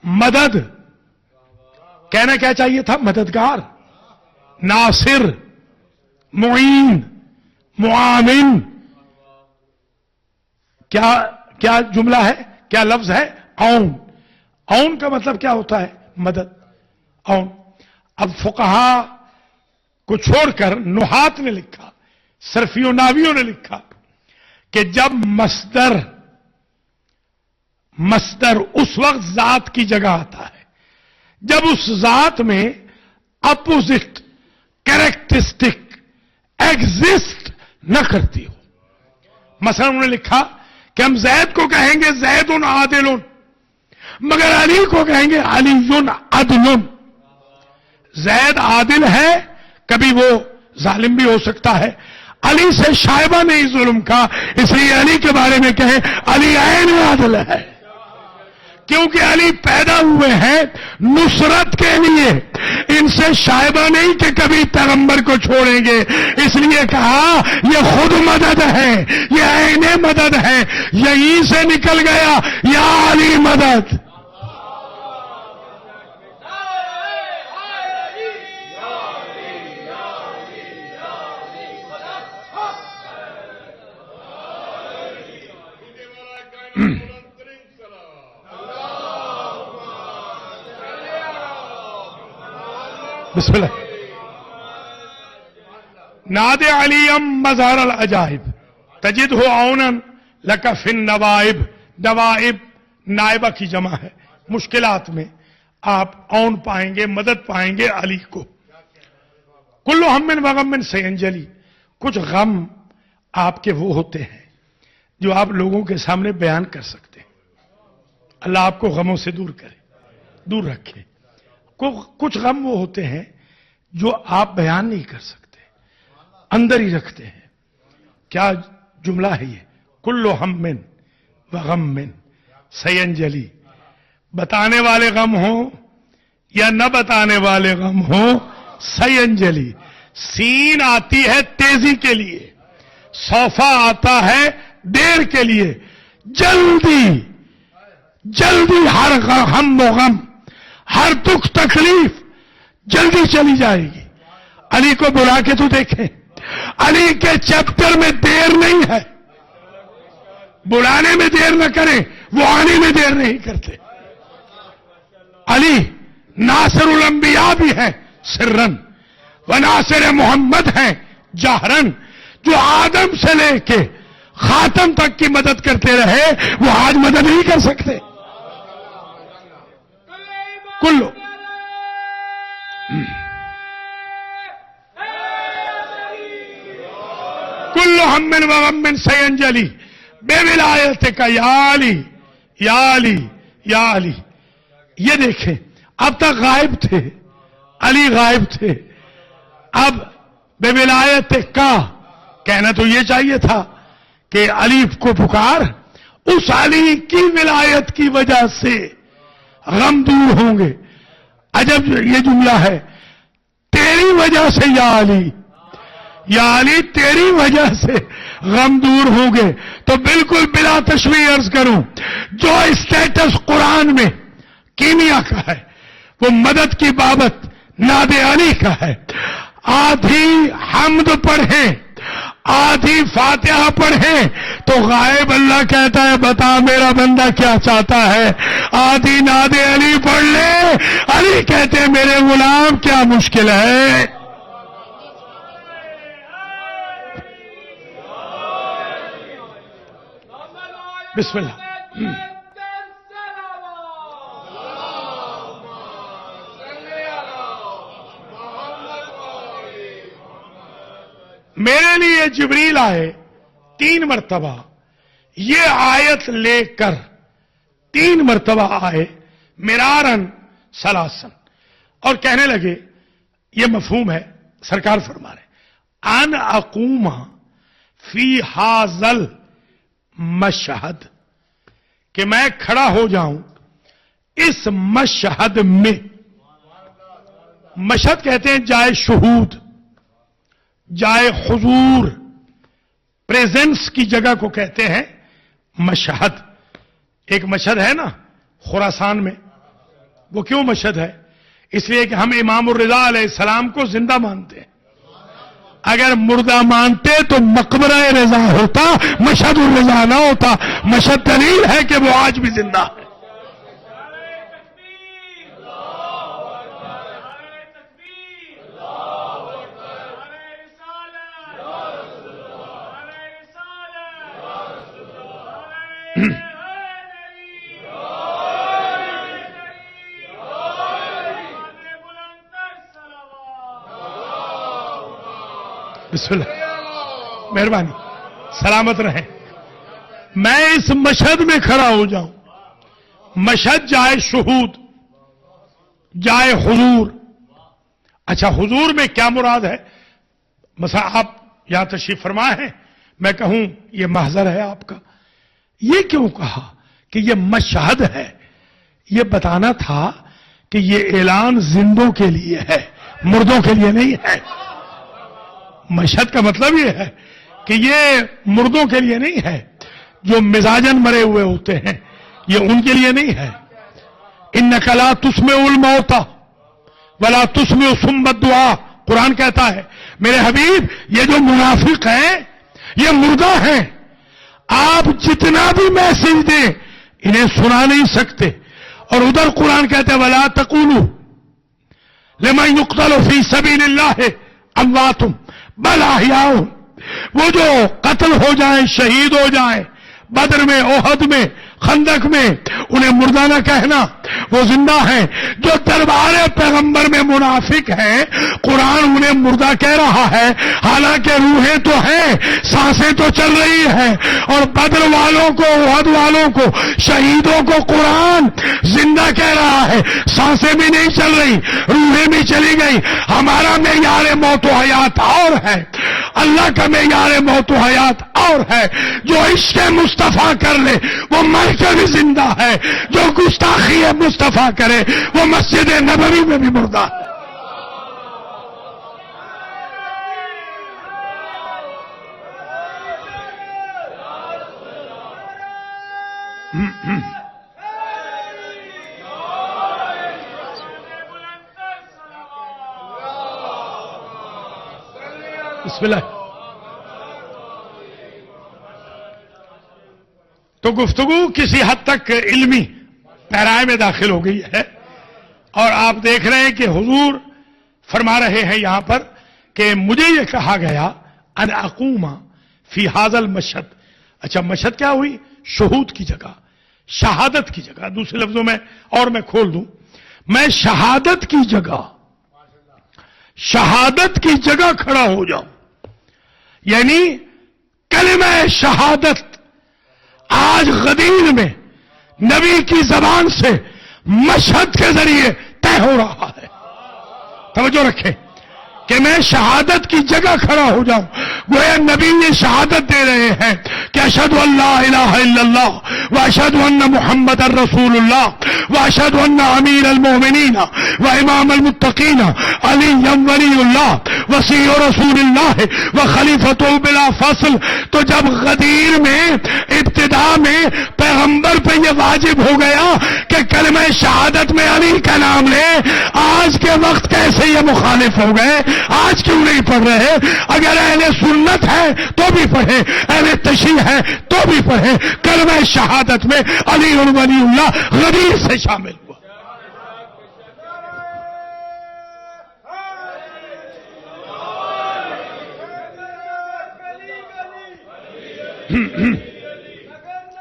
مدد، کہنا کیا چاہیے تھا؟ مددگار، ناصر، معین، معاون. کیا جملہ ہے، کیا لفظ ہے؟ اون. اون کا مطلب کیا ہوتا ہے؟ مدد. اون. اب فقہا کو چھوڑ کر نحات نے لکھا، صرفیوں ناویوں نے لکھا کہ جب مصدر اس وقت ذات کی جگہ آتا ہے جب اس ذات میں اپوزٹ کیریکٹرسٹک ایگزسٹ نہ کرتی ہو. مثلا انہوں نے لکھا کہ ہم زید کو کہیں گے زید عادل، مگر علی کو کہیں گے علی عدل. زید عادل ہے، کبھی وہ ظالم بھی ہو سکتا ہے. علی سے شائبہ نہیں ظلم کا، اس لیے علی کے بارے میں کہیں علی عین عادل ہے. کیونکہ علی پیدا ہوئے ہیں نصرت کے لیے، ان سے شائبہ نہیں کہ کبھی پیغمبر کو چھوڑیں گے. اس لیے کہا یہ خود مدد ہے، یہ عین مدد ہے. یہیں سے نکل گیا یا علی مدد. بسم اللہ. ناد علیم مظہر العجائب تجد ہو اونن لک فی النوائب. نوائب نائبہ کی جمع ہے، مشکلات میں آپ اون پائیں گے، مدد پائیں گے علی کو. کلو ہم وغم سینجلی، کچھ غم آپ کے وہ ہوتے ہیں جو آپ لوگوں کے سامنے بیان کر سکتے ہیں. اللہ آپ کو غموں سے دور کرے، دور رکھے. کچھ غم وہ ہوتے ہیں جو آپ بیان نہیں کر سکتے، اندر ہی رکھتے ہیں. کیا جملہ ہے یہ؟ کلو ہم وغم سینجلی. بتانے والے غم ہوں یا نہ بتانے والے غم ہوں، سینجلی. سین آتی ہے تیزی کے لیے، صوفہ آتا ہے دیر کے لیے. جلدی جلدی ہر ہم و غم، ہر دکھ تکلیف جلدی چلی جائے گی. علی کو بلا کے تو دیکھیں، علی کے چیپٹر میں دیر نہیں ہے. بلانے میں دیر نہ کریں، وہ آنے میں دیر نہیں کرتے. علی ناصر الانبیاء بھی ہیں سرن، و ناصر محمد ہیں جہرن. جو آدم سے لے کے خاتم تک کی مدد کرتے رہے، وہ آج مدد نہیں کر سکتے. کلو کلو ہم وغم سینجلی بے ولایت کا یا علی یا علی یا علی. یہ دیکھیں، اب تک غائب تھے، علی غائب تھے. اب بے ولایت کا کہنا تو یہ چاہیے تھا کہ علی کو پکار، اس علی کی ولایت کی وجہ سے غم دور ہوں گے. عجب یہ جملہ ہے، تیری وجہ سے یا علی، یا علی تیری وجہ سے غم دور ہوں گے. تو بالکل بلا تشویش عرض کروں، جو اسٹیٹس قرآن میں کیمیا کا ہے وہ مدد کی بابت ناد علی کا ہے. آدھی حمد پڑھیں، آدھی فاتحہ پڑھیں تو غائب اللہ کہتا ہے بتا میرا بندہ کیا چاہتا ہے. آدھی ناد علی پڑھ لے، علی کہتے ہیں میرے غلام کیا مشکل ہے. بسم اللہ. میرے لیے جبریل آئے 3 مرتبہ، یہ آیت لے کر 3 مرتبہ آئے مرارن سلاسن، اور کہنے لگے، یہ مفہوم ہے، سرکار فرما رہے ان اقوم فی حاذل مشہد، کہ میں کھڑا ہو جاؤں اس مشہد میں. مشہد کہتے ہیں جائے شہود، جائے حضور، پریزنس کی جگہ کو کہتے ہیں مشہد. ایک مشہد ہے نا خراسان میں، وہ کیوں مشہد ہے؟ اس لیے کہ ہم امام الرضا علیہ السلام کو زندہ مانتے ہیں. اگر مردہ مانتے تو مقبرہ رضا ہوتا، مشہد الرضا نہ ہوتا. مشہد دلیل ہے کہ وہ آج بھی زندہ ہے. بسم اللہ، مہربانی، سلامت رہیں. میں اس مشہد میں کھڑا ہو جاؤں. مشہد جائے شہود، جائے حضور. اچھا، حضور میں کیا مراد ہے؟ مثلا آپ یہاں تشریف فرما ہیں، میں کہوں یہ محضر ہے آپ کا، یہ کیوں کہا کہ یہ مشہد ہے؟ یہ بتانا تھا کہ یہ اعلان زندوں کے لیے ہے، مردوں کے لیے نہیں ہے. مشہد کا مطلب یہ ہے کہ یہ مردوں کے لیے نہیں ہے، جو مزاجن مرے ہوئے ہوتے ہیں، یہ ان کے لیے نہیں ہے. انک لا تسمع الموتى ولا تسمع صم الدعاء، قرآن کہتا ہے میرے حبیب یہ جو منافق ہیں یہ مردہ ہیں، آپ جتنا بھی میسج دیں انہیں سنا نہیں سکتے. اور ادھر قرآن کہتا ہے ولا تقولوا لمن يقتل في سبيل الله اموات بل احیاء، وہ جو قتل ہو جائیں، شہید ہو جائیں بدر میں، احد میں، خندق میں انہیں مردہ نہ کہنا، وہ زندہ ہیں۔ جو دربار پیغمبر میں منافق ہیں، قرآن انہیں مردہ کہہ رہا ہے، حالانکہ روحیں تو ہیں، سانسیں تو چل رہی ہیں۔ اور بدر والوں کو، احد والوں کو، شہیدوں کو قرآن زندہ کہہ رہا ہے، سانسیں بھی نہیں چل رہی، روحیں بھی چلی گئی۔ ہمارا معیار موت و حیات اور ہے، اللہ کا معیار موت و حیات اور ہے۔ جو عشق مصطفیٰ کر لے وہ مر کے بھی زندہ ہے، جو گستاخی مصطفیٰ کرے وہ مسجد نبوی میں بھی مردہ ہے۔ بسم اللہ۔ تو گفتگو کسی حد تک علمی پیرائے میں داخل ہو گئی ہے، اور آپ دیکھ رہے ہیں کہ حضور فرما رہے ہیں یہاں پر کہ مجھے یہ کہا گیا ان اقوم فی ھذا المشہد۔ اچھا، مشہد کیا ہوئی؟ شہود کی جگہ، شہادت کی جگہ۔ دوسرے لفظوں میں اور میں کھول دوں، میں شہادت کی جگہ، شہادت کی جگہ کھڑا ہو جاؤں، یعنی کلمہ شہادت آج غدیر میں نبی کی زبان سے مشہد کے ذریعے طے ہو رہا ہے۔ توجہ رکھیں کہ میں شہادت کی جگہ کھڑا ہو جاؤں، گویا نبی یہ شہادت دے رہے ہیں کہ اشہد ان لا الہ الا اللہ واشہد ان محمد الرسول اللہ واشہد ان امیر المؤمنین وامام المتقین علی ولی اللہ وصی رسول اللہ وخلیفۃ بلا فصل۔ تو جب غدیر میں ابتدا میں پیغمبر پہ یہ واجب ہو گیا کہ کلمہ شہادت میں علی کا نام لے، آج کے وقت کیسے یہ مخالف ہو گئے؟ آج کیوں نہیں پڑھ رہے؟ اگر اہل سنت ہے تو بھی پڑھے، اہل تشیع ہے تو بھی پڑھے۔ کلمہ شہادت میں علی ولی اللہ غدیر سے شامل ہوا۔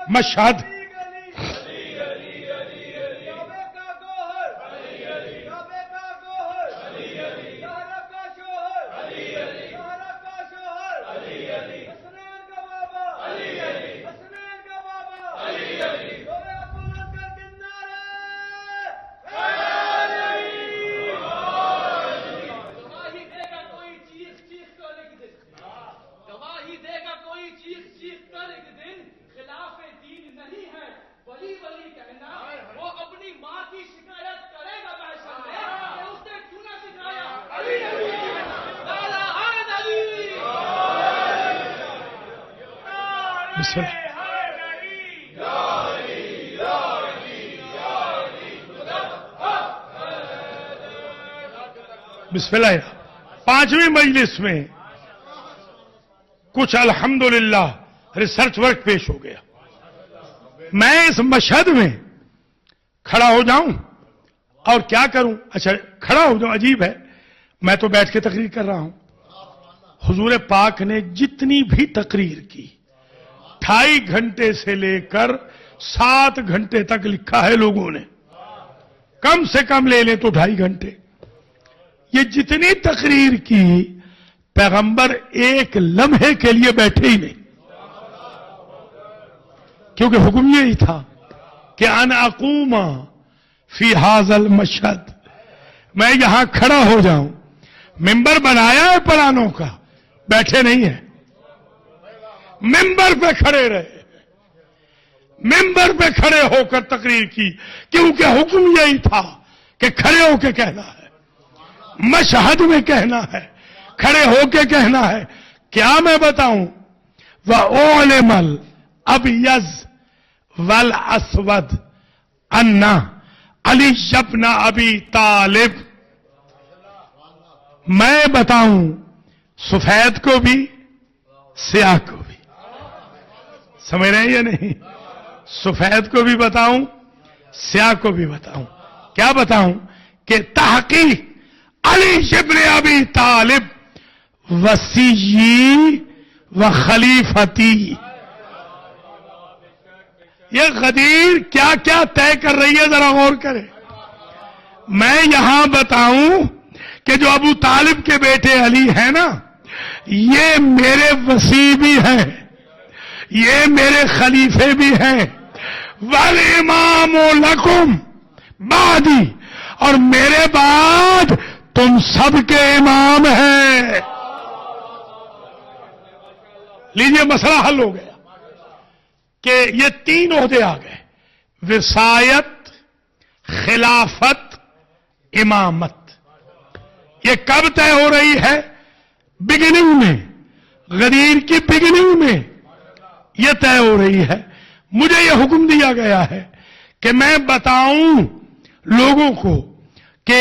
مشہد بسم اللہ۔ بسم اللہ۔ پانچویں مجلس میں کچھ الحمدللہ ریسرچ ورک پیش ہو گیا۔ میں اس مشہد میں کھڑا ہو جاؤں اور کیا کروں؟ اچھا کھڑا ہو جاؤں، عجیب ہے، میں تو بیٹھ کے تقریر کر رہا ہوں۔ حضور پاک نے جتنی بھی تقریر کی 2.5 گھنٹے سے لے کر 7 گھنٹے تک لکھا ہے لوگوں نے، کم سے کم لے لیں تو 2.5 گھنٹے۔ یہ جتنی تقریر کی پیغمبر ایک لمحے کے لیے بیٹھے ہی نہیں، کیونکہ حکم یہی تھا کہ ان اقوم فی ھذا المشہد، میں یہاں کھڑا ہو جاؤں۔ ممبر بنایا ہے پرانوں کا، بیٹھے نہیں ہیں، ممبر پہ کھڑے رہے، ممبر پہ کھڑے ہو کر تقریر کی، کیونکہ حکم یہی تھا کہ کھڑے ہو کے کہنا ہے، مشہد میں کہنا ہے، کھڑے ہو کے کہنا ہے۔ کیا میں بتاؤں؟ وَأُعْلِمَ الْأَبْيَضَ وَالْأَسْوَدَ أَنَّ عَلِيَّ بْنَ أَبِي طالب، میں بتاؤں سفید کو بھی سیاہ کو بھی، سمجھ رہے ہیں یا نہیں؟ سفید کو بھی بتاؤں سیاہ کو بھی بتاؤں۔ کیا بتاؤں؟ کہ تحقیق علی ابن ابی طالب وصی و خلیفتی، یہ غدیر کیا کیا طے کر رہی ہے ذرا غور کریں. میں یہاں بتاؤں کہ جو ابو طالب کے بیٹے علی ہیں نا، یہ میرے وصی بھی ہیں، یہ میرے خلیفے بھی ہیں. والامام لکم بعدی، اور میرے بعد تم سب کے امام ہیں. لیجئے مسئلہ حل ہو گیا کہ یہ تین عہدے آ گئے: وصایت، خلافت، امامت. یہ کب طے ہو رہی ہے؟ بگننگ میں، غدیر کی بگننگ میں یہ طے ہو رہی ہے. مجھے یہ حکم دیا گیا ہے کہ میں بتاؤں لوگوں کو کہ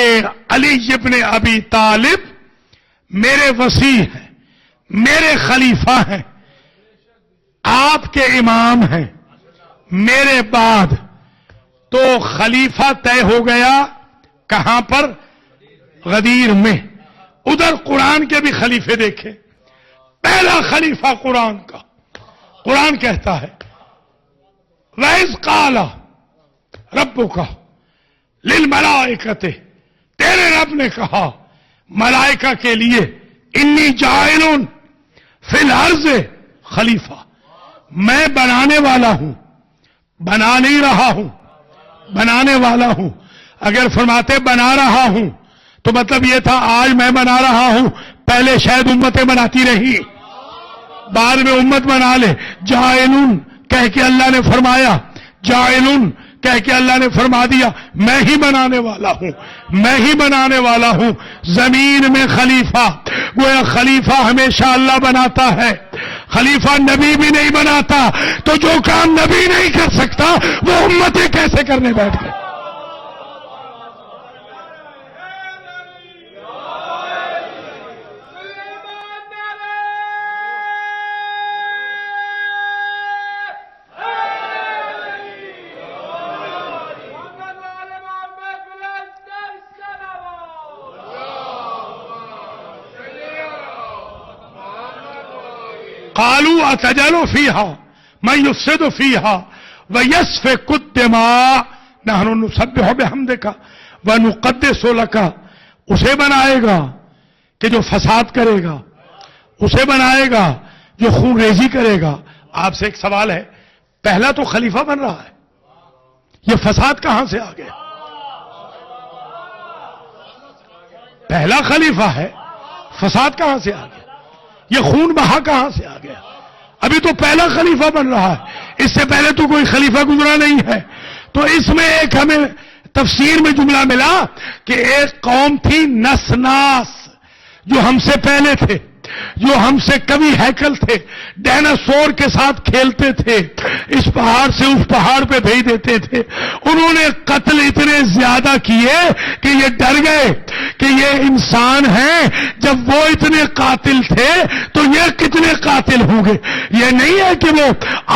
علی ابن ابی طالب میرے وصی ہیں، میرے خلیفہ ہیں، آپ کے امام ہیں. میرے بعد تو خلیفہ طے ہو گیا کہاں پر؟ غدیر میں. ادھر قرآن کے بھی خلیفے دیکھے. پہلا خلیفہ قرآن کا، قرآن کہتا ہے وَإِذْ قَالَ رَبُّكَ لِلْمَلَائِكَةِ، تیرے رب نے کہا ملائکہ کے لیے انی جاعل فی الارض خلیفہ، میں بنانے والا ہوں، بنا نہیں رہا ہوں، بنانے والا ہوں. اگر فرماتے بنا رہا ہوں تو مطلب یہ تھا آج میں بنا رہا ہوں، پہلے شاید امتیں بناتی رہی، بعد میں امت بنا لے. جاعلون کہہ کے اللہ نے فرمایا، جاعلون کہہ کے اللہ نے فرما دیا میں ہی بنانے والا ہوں، میں ہی بنانے والا ہوں. زمین میں خلیفہ، گویا خلیفہ ہمیشہ اللہ بناتا ہے، خلیفہ نبی بھی نہیں بناتا. تو جو کام نبی نہیں کر سکتا وہ امتیں کیسے کرنے بیٹھ گئے؟ قالوا اتجعل فيها من يفسد فيها ويسفك الدماء نحن نسبح بحمدك ونقدس لك. اسے بنائے گا کہ جو فساد کرے گا، اسے بنائے گا جو خون ریزی کرے گا. آپ سے ایک سوال ہے، پہلا تو خلیفہ بن رہا ہے، یہ فساد کہاں سے آ گیا؟ پہلا خلیفہ ہے، فساد کہاں سے آ گیا؟ یہ خون بہا کہاں سے آ گیا؟ ابھی تو پہلا خلیفہ بن رہا ہے، اس سے پہلے تو کوئی خلیفہ گزرا نہیں ہے. تو اس میں ایک ہمیں تفسیر میں جملہ ملا کہ ایک قوم تھی نسناس، جو ہم سے پہلے تھے، جو ہم سے کبھی ہیکل تھے، ڈائناسور کے ساتھ کھیلتے تھے، اس پہاڑ سے اس پہاڑ پہ بھیج دیتے تھے. انہوں نے قتل اتنے زیادہ کیے کہ یہ ڈر گئے کہ یہ انسان ہیں، جب وہ اتنے قاتل تھے تو یہ کتنے قاتل ہوں گے. یہ نہیں ہے کہ وہ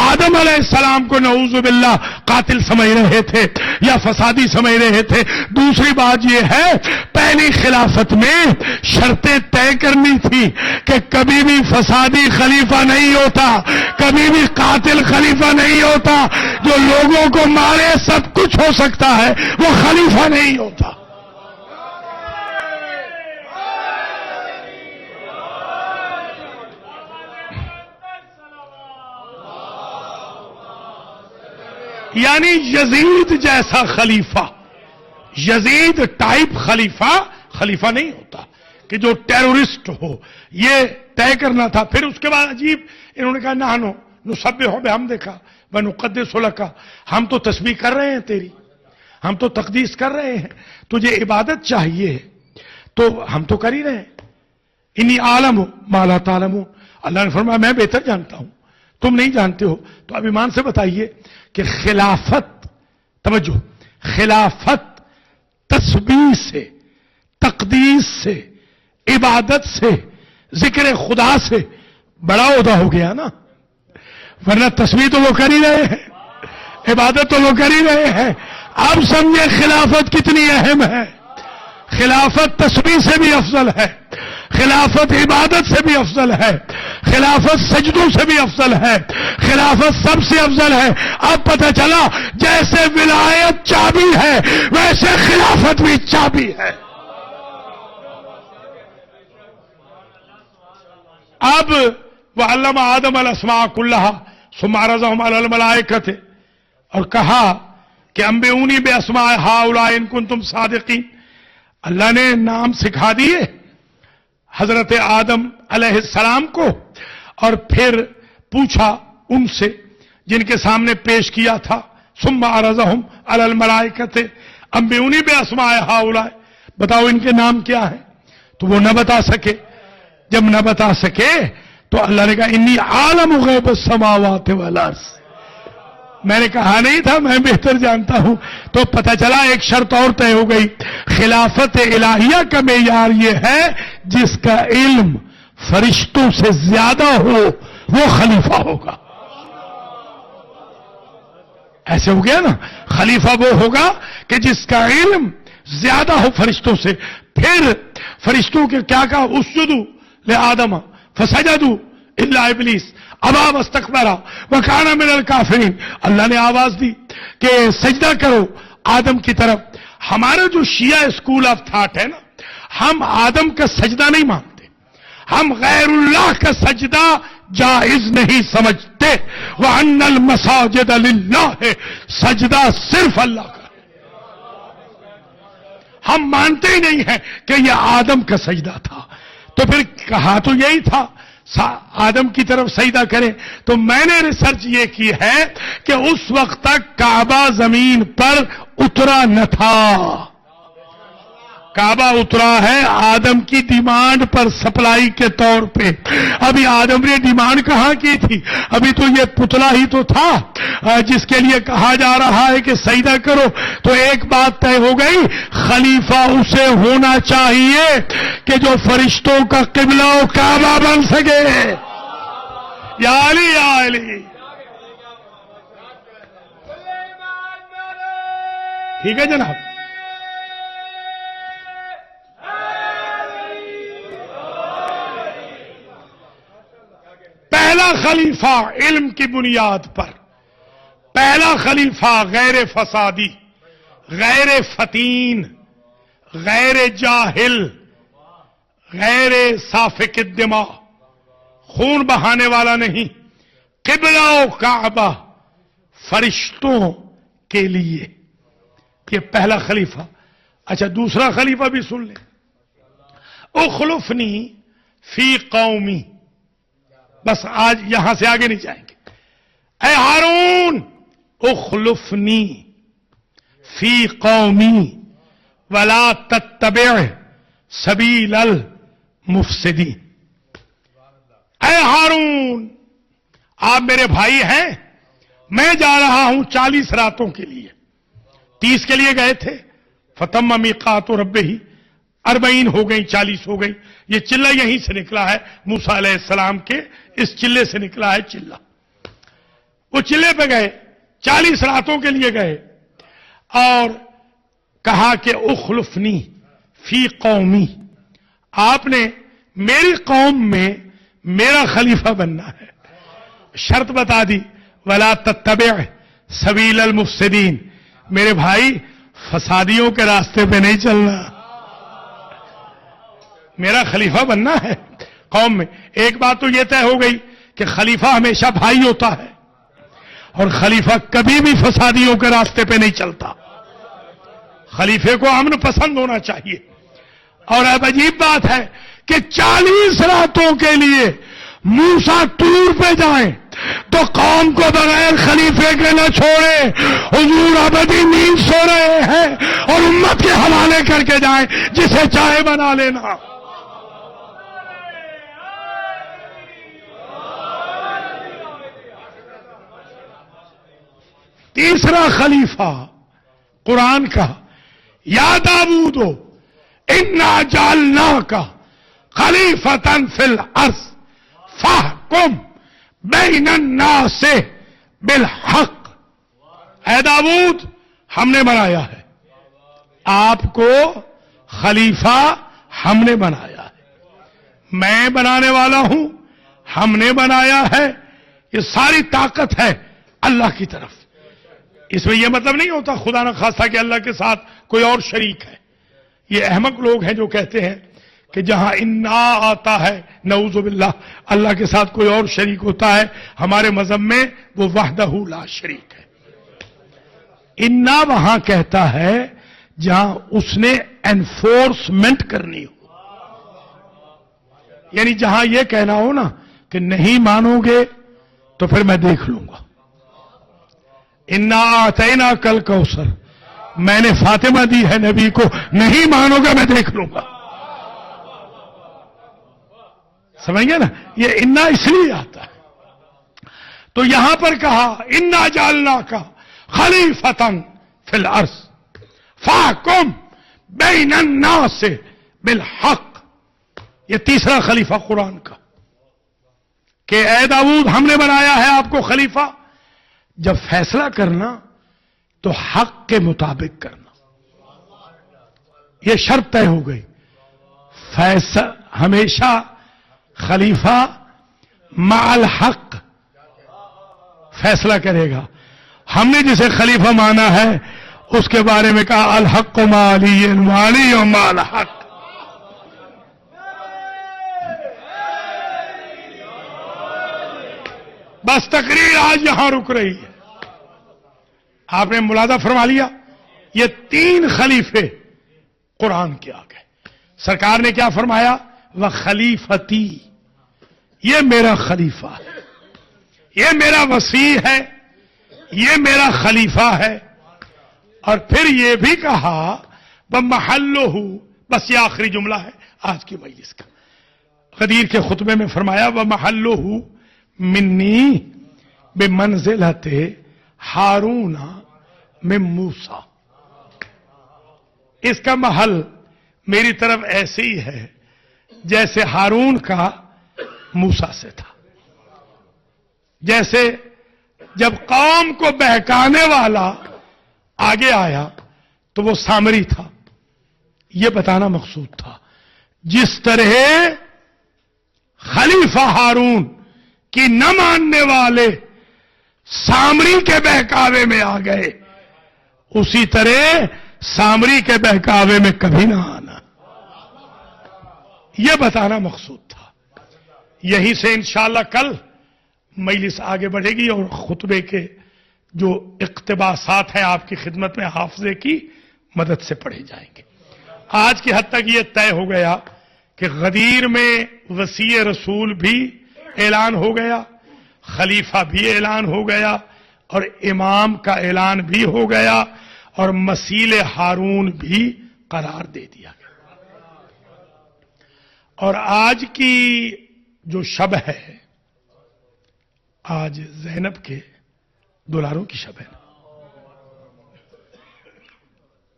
آدم علیہ السلام کو نعوذ باللہ قاتل سمجھ رہے تھے یا فسادی سمجھ رہے تھے. دوسری بات یہ ہے پہلی خلافت میں شرطیں طے کرنی تھی کہ کبھی بھی فسادی خلیفہ نہیں ہوتا، کبھی بھی قاتل خلیفہ نہیں ہوتا. جو لوگوں کو مارے سب کچھ ہو سکتا ہے، وہ خلیفہ نہیں ہوتا. یعنی یزید جیسا خلیفہ، یزید ٹائپ خلیفہ، خلیفہ نہیں ہوتا کہ جو ٹیرورسٹ ہو. یہ طے کرنا تھا. پھر اس کے بعد عجیب انہوں نے کہا نحنو نسبح بحمدک ونقدس لک، ہم تو تسبیح کر رہے ہیں تیری، ہم تو تقدیس کر رہے ہیں، تجھے عبادت چاہیے تو ہم تو کر ہی رہے ہیں. انی عالم ما لا تعلمون، اللہ نے فرمایا میں بہتر جانتا ہوں، تم نہیں جانتے ہو. تو اب ایمان سے بتائیے کہ خلافت، توجہ، خلافت تسبیح سے، تقدیس سے، عبادت سے، ذکر خدا سے بڑا عہدہ ہو گیا نا. ورنہ تسبیح تو وہ کر ہی رہے ہیں، عبادت تو وہ کر ہی رہے ہیں. اب سمجھے خلافت کتنی اہم ہے. خلافت تسبیح سے بھی افضل ہے، خلافت عبادت سے بھی افضل ہے، خلافت سجدوں سے بھی افضل ہے، خلافت سب سے افضل ہے۔ اب پتہ چلا جیسے ولایت چابی ہے ویسے خلافت بھی چابی ہے۔ اب وعلم آدم الاسماء کلھا ثم عرضهم على الملائکۃ، اور کہا کہ انبئونی باسماء ہؤلاء ان کنتم صادقین۔ اللہ نے نام سکھا دیے حضرت آدم علیہ السلام کو، اور پھر پوچھا ان سے جن کے سامنے پیش کیا تھا، ثم عرضهم على الملائکۃ انبئونی باسماء ہؤلاء، بتاؤ ان کے نام کیا ہے؟ تو وہ نہ بتا سکے۔ جب نہ بتا سکے تو اللہ نے کہا انی عالم غیب السماوات والارض، میں نے کہا نہیں تھا میں بہتر جانتا ہوں۔ تو پتہ چلا ایک شرط اور طے ہو گئی، خلافت الہیہ کا معیار یہ ہے جس کا علم فرشتوں سے زیادہ ہو وہ خلیفہ ہوگا۔ ایسے ہو گیا نا، خلیفہ وہ ہوگا کہ جس کا علم زیادہ ہو فرشتوں سے۔ پھر فرشتوں کے کیا کہا؟ اسجدوا لآدم فسجدوا الا ابلیس ابا واستکبر وکان من الکافرین۔ اللہ نے آواز دی کہ سجدہ کرو آدم کی طرف۔ ہمارا جو شیعہ اسکول آف تھاٹ ہے نا، ہم آدم کا سجدہ نہیں مانتے، ہم غیر اللہ کا سجدہ جائز نہیں سمجھتے۔ وَأَنَّ الْمَسَاجِدَ لِلَّهِ، سجدہ صرف اللہ کا۔ ہم مانتے ہی نہیں ہیں کہ یہ آدم کا سجدہ تھا۔ تو پھر کہا تو یہی تھا آدم کی طرف سجدہ کریں۔ تو میں نے ریسرچ یہ کی ہے کہ اس وقت تک کعبہ زمین پر اترا نہ تھا، کعبہ اترا ہے آدم کی ڈیمانڈ پر سپلائی کے طور پہ۔ ابھی آدم نے ڈیمانڈ کہاں کی تھی؟ ابھی تو یہ پتلا ہی تو تھا جس کے لیے کہا جا رہا ہے کہ سجدہ کرو۔ تو ایک بات طے ہو گئی، خلیفہ اسے ہونا چاہیے کہ جو فرشتوں کا قبلہ و کعبہ بن سکے۔ یا علی یا علی، ٹھیک ہے جناب؟ پہلا خلیفہ علم کی بنیاد پر، پہلا خلیفہ غیر فسادی، غیر فتین، غیر جاہل، غیر سافک الدماء، خون بہانے والا نہیں، قبلہ و کعبہ فرشتوں کے لیے، یہ پہلا خلیفہ۔ اچھا دوسرا خلیفہ بھی سن لیں، اخلفنی فی قومی، بس آج یہاں سے آگے نہیں جائیں گے۔ اے ہارون اخلفنی فی قومی ولا تتبع سبیل المفسدین۔ اے ہارون، آپ میرے بھائی ہیں، میں جا رہا ہوں 40 راتوں کے لیے، 30 کے لیے گئے تھے، فتم میقات ربہ 40 ہو گئی، 40 ہو گئی۔ یہ چلہ یہیں سے نکلا ہے، موسیٰ علیہ السلام کے اس چلے سے نکلا ہے چلہ۔ وہ چلے پہ گئے، 40 راتوں کے لیے گئے، اور کہا کہ اخلفنی فی قومی، آپ نے میری قوم میں میرا خلیفہ بننا ہے۔ شرط بتا دی، ولا تتبع سبیل المفسدین، میرے بھائی فسادیوں کے راستے پہ نہیں چلنا، میرا خلیفہ بننا ہے قوم میں۔ ایک بات تو یہ طے ہو گئی کہ خلیفہ ہمیشہ بھائی ہوتا ہے، اور خلیفہ کبھی بھی فسادیوں کے راستے پہ نہیں چلتا۔ خلیفے کو امن پسند ہونا چاہیے۔ اور اب عجیب بات ہے کہ 40 راتوں کے لیے موسیٰ طور پہ جائیں تو قوم کو بغیر خلیفے کے نہ چھوڑے، حضور ابدی نیند سو رہے ہیں اور امت کے حوالے کر کے جائیں، جسے چاہے بنا لینا۔ تیسرا خلیفہ قرآن کا، یا داؤد انا جعلناک خلیفۃ فی الارض فاحکم بین الناس بالحق۔ اے داؤد، ہم نے بنایا ہے آپ کو خلیفہ، ہم نے بنایا ہے، میں بنانے والا ہوں، ہم نے بنایا ہے، یہ ساری طاقت ہے اللہ کی طرف۔ اس میں یہ مطلب نہیں ہوتا خدا نہ خواستہ کہ اللہ کے ساتھ کوئی اور شریک ہے۔ یہ احمق لوگ ہیں جو کہتے ہیں کہ جہاں انا آتا ہے نعوذ باللہ اللہ کے ساتھ کوئی اور شریک ہوتا ہے، ہمارے مذہب میں وہ وحدہ لا شریک ہے۔ انا وہاں کہتا ہے جہاں اس نے انفورسمنٹ کرنی ہو، یعنی جہاں یہ کہنا ہو نا کہ نہیں مانو گے تو پھر میں دیکھ لوں گا۔ انا آتینا کل کوثر، میں نے فاطمہ دی ہے نبی کو، نہیں مانو گے میں دیکھ لوں گا۔ سمجھ گئے نا؟ یہ انا اس لیے آتا ہے۔ تو یہاں پر کہا انا جعلنا کا خلیفتن فی الارض فاحکم بین الناس بالحق، یہ تیسرا خلیفہ قرآن کا کہ اے داؤد ہم نے بنایا ہے آپ کو خلیفہ، جب فیصلہ کرنا تو حق کے مطابق کرنا۔ یہ شرط طے ہو گئی، فیصلہ ہمیشہ خلیفہ مع الحق فیصلہ کرے گا۔ ہم نے جسے خلیفہ مانا ہے اس کے بارے میں کہا الحق مع علی وعلی مع الحق۔ بس تقریر آج یہاں رک رہی ہے۔ آپ نے ملاحظہ فرما لیا، یہ تین خلیفے قرآن کے آگے۔ سرکار نے کیا فرمایا؟ وخلیفتی، یہ میرا خلیفہ ہے، یہ میرا وصی ہے، یہ میرا خلیفہ ہے۔ اور پھر یہ بھی کہا ومحلہ، بس یہ آخری جملہ ہے آج کی مجلس کا۔ غدیر کے خطبے میں فرمایا ومحلہ منی بمنزلت ہارون من موسیٰ، اس کا محل میری طرف ایسے ہی ہے جیسے ہارون کا موسیٰ سے تھا۔ جیسے جب قوم کو بہکانے والا آگے آیا تو وہ سامری تھا، یہ بتانا مقصود تھا۔ جس طرح خلیفہ ہارون کی نہ ماننے والے سامری کے بہکاوے میں آ گئے، اسی طرح سامری کے بہکاوے میں کبھی نہ آنا، یہ بتانا مقصود تھا۔ یہیں سے انشاءاللہ کل مجلس آگے بڑھے گی اور خطبے کے جو اقتباسات ہیں آپ کی خدمت میں حافظے کی مدد سے پڑھے جائیں گے۔ آج کی حد تک یہ طے ہو گیا کہ غدیر میں وصی رسول بھی اعلان ہو گیا، خلیفہ بھی اعلان ہو گیا، اور امام کا اعلان بھی ہو گیا، اور مسیل ہارون بھی قرار دے دیا گیا۔ اور آج کی جو شب ہے، آج زینب کے دلاروں کی شب ہے نا،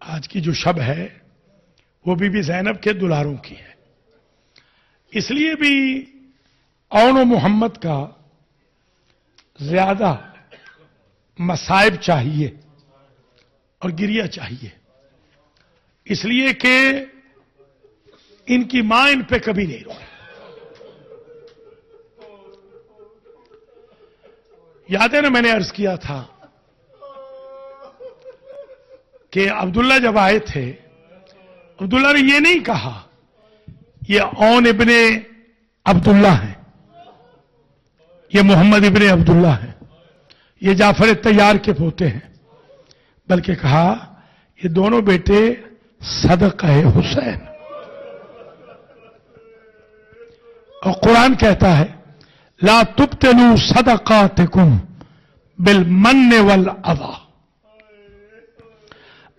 آج کی جو شب ہے وہ بی بی زینب کے دلاروں کی ہے۔ اس لیے بھی اون و محمد کا زیادہ مصائب چاہیے اور گریہ چاہیے، اس لیے کہ ان کی ماں ان پہ کبھی نہیں روئی۔ یاد ہے نا میں نے عرض کیا تھا کہ عبداللہ جب آئے تھے، عبداللہ نے یہ نہیں کہا یہ اون ابن عبداللہ ہے، یہ محمد ابن عبداللہ ہے، یہ جعفر طیار کے پوتے ہیں، بلکہ کہا یہ دونوں بیٹے صدقہ حسین۔ اور قرآن کہتا ہے لا تبطلوا صدقاتکم بالمن والاذى،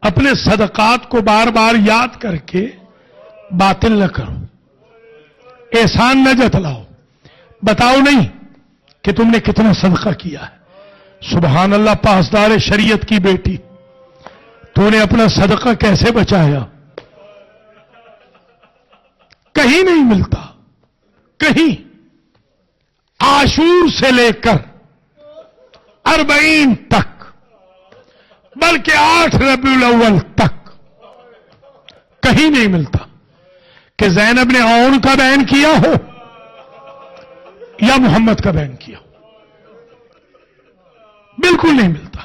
اپنے صدقات کو بار بار یاد کر کے باطل نہ کرو، احسان نہ جتلاؤ، بتاؤ نہیں کہ تم نے کتنا صدقہ کیا ہے۔ سبحان اللہ، پاسدار شریعت کی بیٹی، تو نے اپنا صدقہ کیسے بچایا؟ کہیں نہیں ملتا، کہیں۔ عاشور سے لے کر 40 تک، بلکہ 8 ربیع الاول تک کہیں نہیں ملتا کہ زینب نے اون کا بیان کیا ہو یا محمد کا بیان کیا ہو، بالکل نہیں ملتا.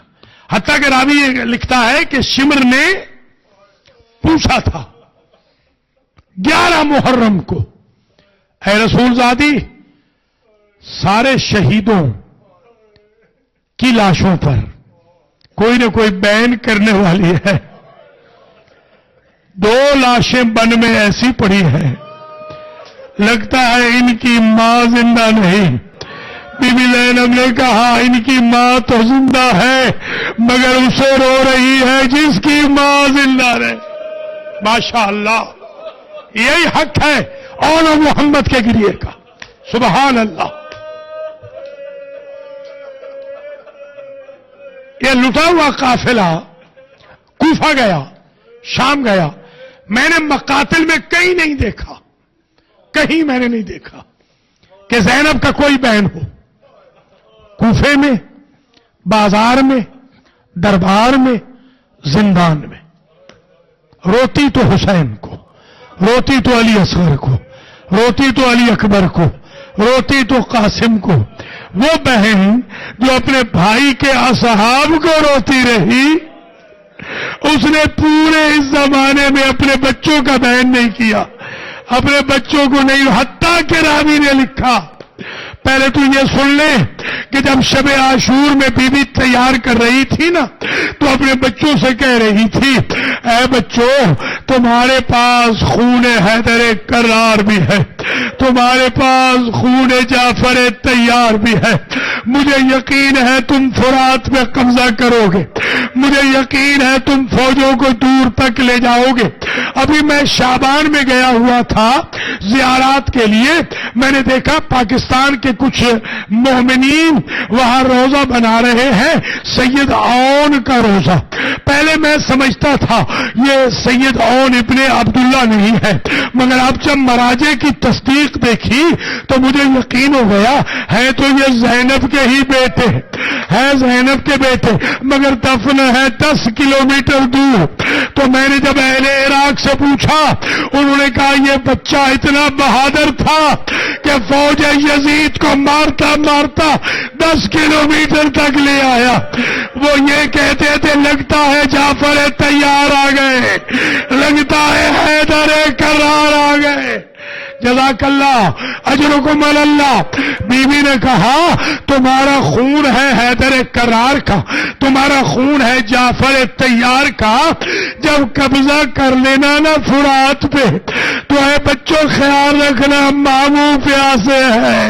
حتیٰ کہ راوی یہ لکھتا ہے کہ شمر نے پوچھا تھا 11 محرم کو، اے رسول زادی سارے شہیدوں کی لاشوں پر کوئی نہ کوئی بیان کرنے والی ہے، 2 لاشیں بن میں ایسی پڑی ہیں لگتا ہے ان کی ماں زندہ نہیں. بی بی زینب نے کہا ان کی ماں تو زندہ ہے مگر اسے رو رہی ہے جس کی ماں زندہ رہے. ماشاء اللہ، یہی حق ہے اور محمد کے گریے کا. سبحان اللہ. یہ لٹا ہوا قافلہ کوفہ گیا، شام گیا. میں نے مقاتل میں کہیں نہیں دیکھا، کہیں میں نے نہیں دیکھا کہ زینب کا کوئی بیان ہو. کوفے میں، بازار میں، دربار میں، زندان میں روتی تو حسین کو، روتی تو علی اصغر کو، روتی تو علی اکبر کو، روتی تو قاسم کو. وہ بہن جو اپنے بھائی کے اصحاب کو روتی رہی، اس نے پورے اس زمانے میں اپنے بچوں کا بیان نہیں کیا، اپنے بچوں کو نہیں. حتیٰ کہ راوی نے لکھا، پہلے تو یہ سن لیں کہ جب شب عاشور میں بی بی تیار کر رہی تھی نا تو اپنے بچوں سے کہہ رہی تھی اے بچوں تمہارے پاس خون حیدر کرار بھی ہے، تمہارے پاس خون جعفر تیار بھی ہے، مجھے یقین ہے تم فرات میں قبضہ کرو گے، مجھے یقین ہے تم فوجوں کو دور تک لے جاؤ گے. ابھی میں شعبان میں گیا ہوا تھا زیارات کے لیے، میں نے دیکھا پاکستان کے کچھ مومنین وہاں روزہ بنا رہے ہیں، سید اون کا روزہ. پہلے میں سمجھتا تھا یہ سید اون ابن عبداللہ نہیں ہے، مگر اب جب مراجع کی تصدیق دیکھی تو مجھے یقین ہو گیا ہے تو یہ زینب کے ہی بیٹے ہے، زینب کے بیٹے، مگر دفن ہے 10 کلومیٹر دور. تو میں نے جب اہل عراق سے پوچھا انہوں نے کہا یہ بچہ اتنا بہادر تھا کہ فوج یزید کو مارتا مارتا 10 کلومیٹر تک لے آیا. وہ یہ کہتے تھے لگتا ہے جعفر تیار آ گئے، لگتا ہے حیدر کرار آ گئے. جزاک اللہ اجرکم اللہ. بی بی نے کہا تمہارا خون ہے حیدر کرار کا، تمہارا خون ہے جعفر تیار کا. جب قبضہ کر لینا نا فرات پہ تو اے بچوں خیال رکھنا ماموں پیاسے ہیں،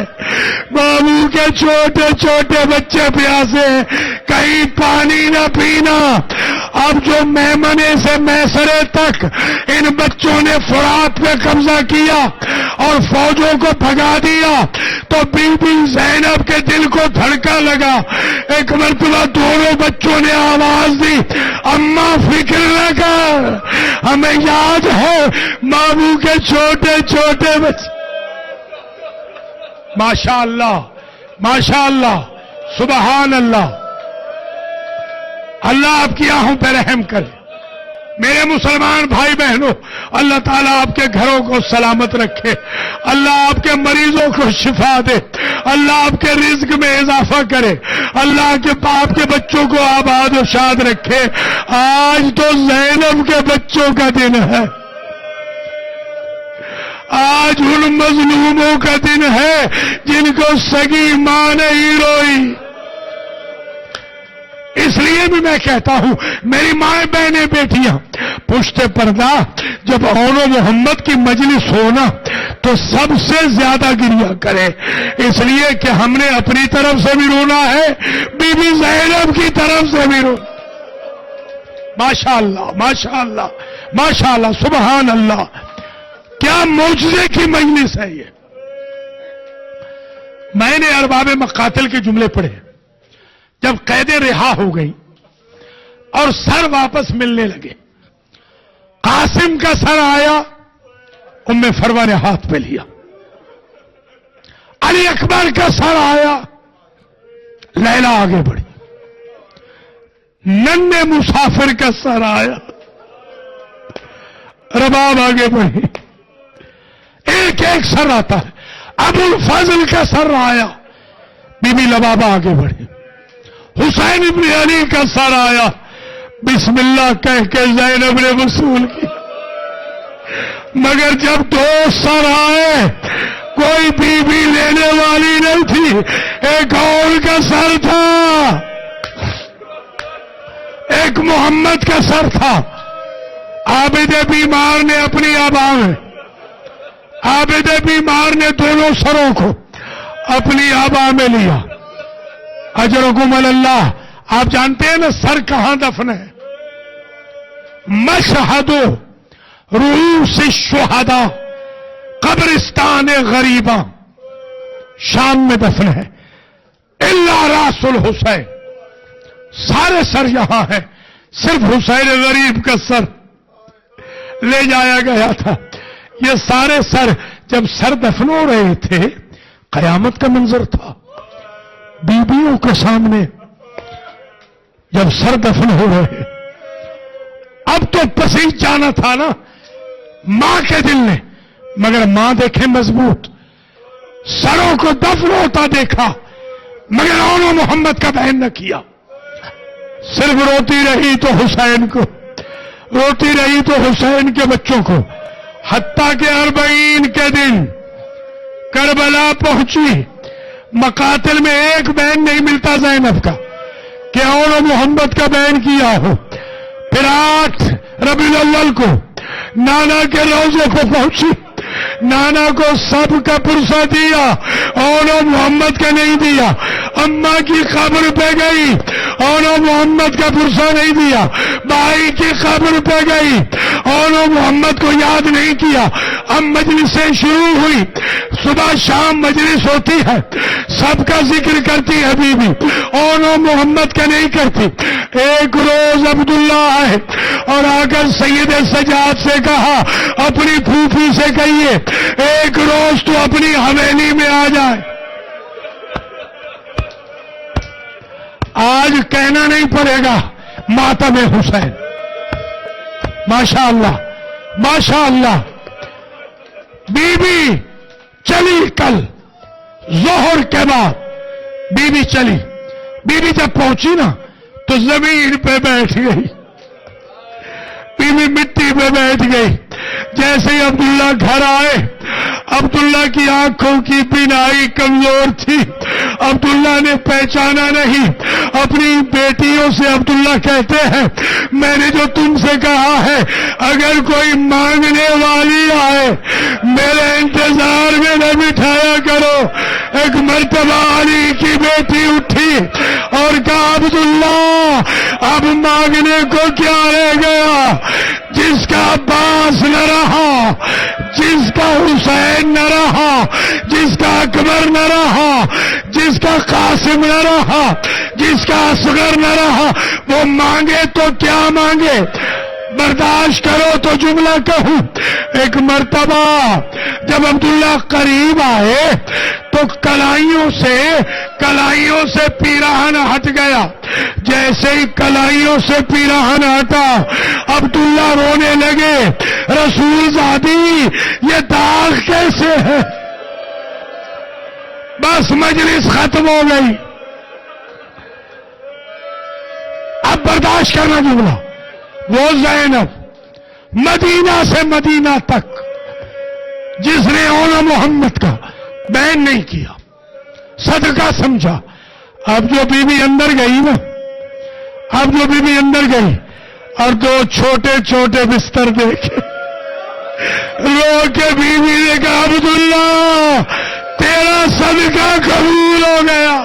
ماموں کے چھوٹے چھوٹے بچے پیاسے ہیں، کہیں پانی نہ پینا. اب جو میمنے سے میسرے تک ان بچوں نے فرات پہ قبضہ کیا اور فوجوں کو بھگا دیا تو بی بی زینب کے دل کو دھڑکا لگا. ایک مرتبہ دونوں بچوں نے آواز دی اماں فکر نہ کر، ہمیں یاد ہے ماموں کے چھوٹے چھوٹے بچے. ماشاء اللہ ماشاء اللہ سبحان اللہ. اللہ آپ کی آنکھوں پہ رحم کرے. میرے مسلمان بھائی بہنوں، اللہ تعالیٰ آپ کے گھروں کو سلامت رکھے، اللہ آپ کے مریضوں کو شفا دے، اللہ آپ کے رزق میں اضافہ کرے، اللہ کے باپ کے بچوں کو آباد و شاد رکھے. آج تو زینب کے بچوں کا دن ہے، آج ان مظلوموں کا دن ہے جن کو سگی ماں نہیں روئی. اس لیے بھی میں کہتا ہوں میری مائیں بہنیں بیٹیاں پشت پردہ جب اون و محمد کی مجلس ہونا تو سب سے زیادہ گریا کرے، اس لیے کہ ہم نے اپنی طرف سے بھی رونا ہے، بی بی زینب کی طرف سے بھی رونا. ماشاء اللہ ماشاء اللہ ماشاء اللہ سبحان اللہ. کیا معجزے کی مجلس ہے یہ. میں نے ارباب مقاتل کے جملے پڑھے جب قیدیں رہا ہو گئی اور سر واپس ملنے لگے. قاسم کا سر آیا، ام فروہ نے ہاتھ پہ لیا. علی اکبر کا سر آیا، لیلا آگے بڑھی. ننھے مسافر کا سر آیا، رباب آگے بڑھی. ایک ایک سر آتا ہے. ابو الفضل کا سر آیا, بی بی لبابہ آگے بڑھی. حسین ابن علی کا سر آیا, بسم اللہ کہہ کے زینب نے وصول کی. مگر جب دو سر آئے کوئی بی بی لینے والی نہیں تھی, ایک اور کا سر تھا, ایک محمد کا سر تھا. عابد بیمار نے اپنی آبا میں, عابد بیمار نے دونوں سروں کو اپنی آبا میں لیا. اجرکم اللہ. آپ جانتے ہیں نا سر کہاں دفن ہے؟ مشہد رؤوس الشہداء, قبرستان غریباں, شام میں دفن ہے. الا راس الحسین, سارے سر یہاں ہیں, صرف حسین غریب کا سر لے جایا گیا تھا. یہ سارے سر جب سر دفن ہو رہے تھے, قیامت کا منظر تھا. بیویوں کے سامنے جب سر دفن ہو رہے, اب تو پسیج جانا تھا نا ماں کے دل نے, مگر ماں دیکھے مضبوط, سروں کو دفن ہوتا دیکھا, مگر اونو محمد کا بہن نہ کیا. صرف روتی رہی تو حسین کو, روتی رہی تو حسین کے بچوں کو, حتیٰ کہ 40 کے دن کربلا پہنچی. مقاتل میں ایک بہن نہیں ملتا زینب کا کہ اونو محمد کا بہن کیا ہو. پھر 8 ربیع الاول کو نانا کے روزے کو پہنچی, نانا کو سب کا پرسہ دیا, اونو محمد کا نہیں دیا. اماں کی قبر پہ گئی, اونو محمد کا پرسہ نہیں دیا. بھائی کی قبر پہ گئی, اونو محمد کو یاد نہیں کیا. اب مجلسیں شروع ہوئی, صبح شام مجلس ہوتی ہے, سب کا ذکر کرتی ہے بی بی, اونو محمد کا نہیں کرتی. ایک روز عبداللہ آئے اور آ کر سید سجاد سے کہا, اپنی پھوپھی سے کہیے ایک روز تو اپنی حویلی میں آ جائے. آج کہنا نہیں پڑے گا ماتم حسین. ماشاء اللہ ماشاء اللہ. بی بی چلی کل ظہر کے بعد, بی بی چلی. بی بی جب پہنچی نا تو زمین پہ بیٹھ گئی, بی بی مٹی پہ بیٹھ گئی. جیسے ہی عبداللہ گھر آئے, عبداللہ کی آنکھوں کی بینائی کمزور تھی, عبداللہ نے پہچانا نہیں. اپنی بیٹیوں سے عبداللہ کہتے ہیں, میں نے جو تم سے کہا ہے اگر کوئی مانگنے والی آئے میرے انتظار میں نہ بٹھایا کرو. ایک مرتبہ علی کی بیٹی اٹھی اور کہا, عبداللہ اب مانگنے کو کیا رہ گیا؟ جس کا عباس نہ رہا, جس کا حسین نہ رہا, جس کا اکبر نہ رہا, جس کا قاسم نہ رہا, جس کا اصغر نہ رہا, وہ مانگے تو کیا مانگے؟ برداشت کرو تو جملہ کہوں. ایک مرتبہ جب عبداللہ قریب آئے تو کلائیوں سے پیراہن ہٹ گیا. جیسے ہی کلائیوں سے پیراہن ہٹا, عبداللہ رونے لگے, رسول زادی یہ داغ کیسے ہے؟ بس مجلس ختم ہو گئی. اب برداشت کرنا جملہ. وہ زینب مدینہ سے مدینہ تک جس نے اونو محمد کا بین نہیں کیا, صدقہ سمجھا. اب جو بی بی اندر گئی نا, اب جو بی بی اندر گئی اور 2 چھوٹے چھوٹے بستر دیکھے, رو کے بی بی نے کہا, عبداللہ تیرا صدقہ قبول ہو گیا.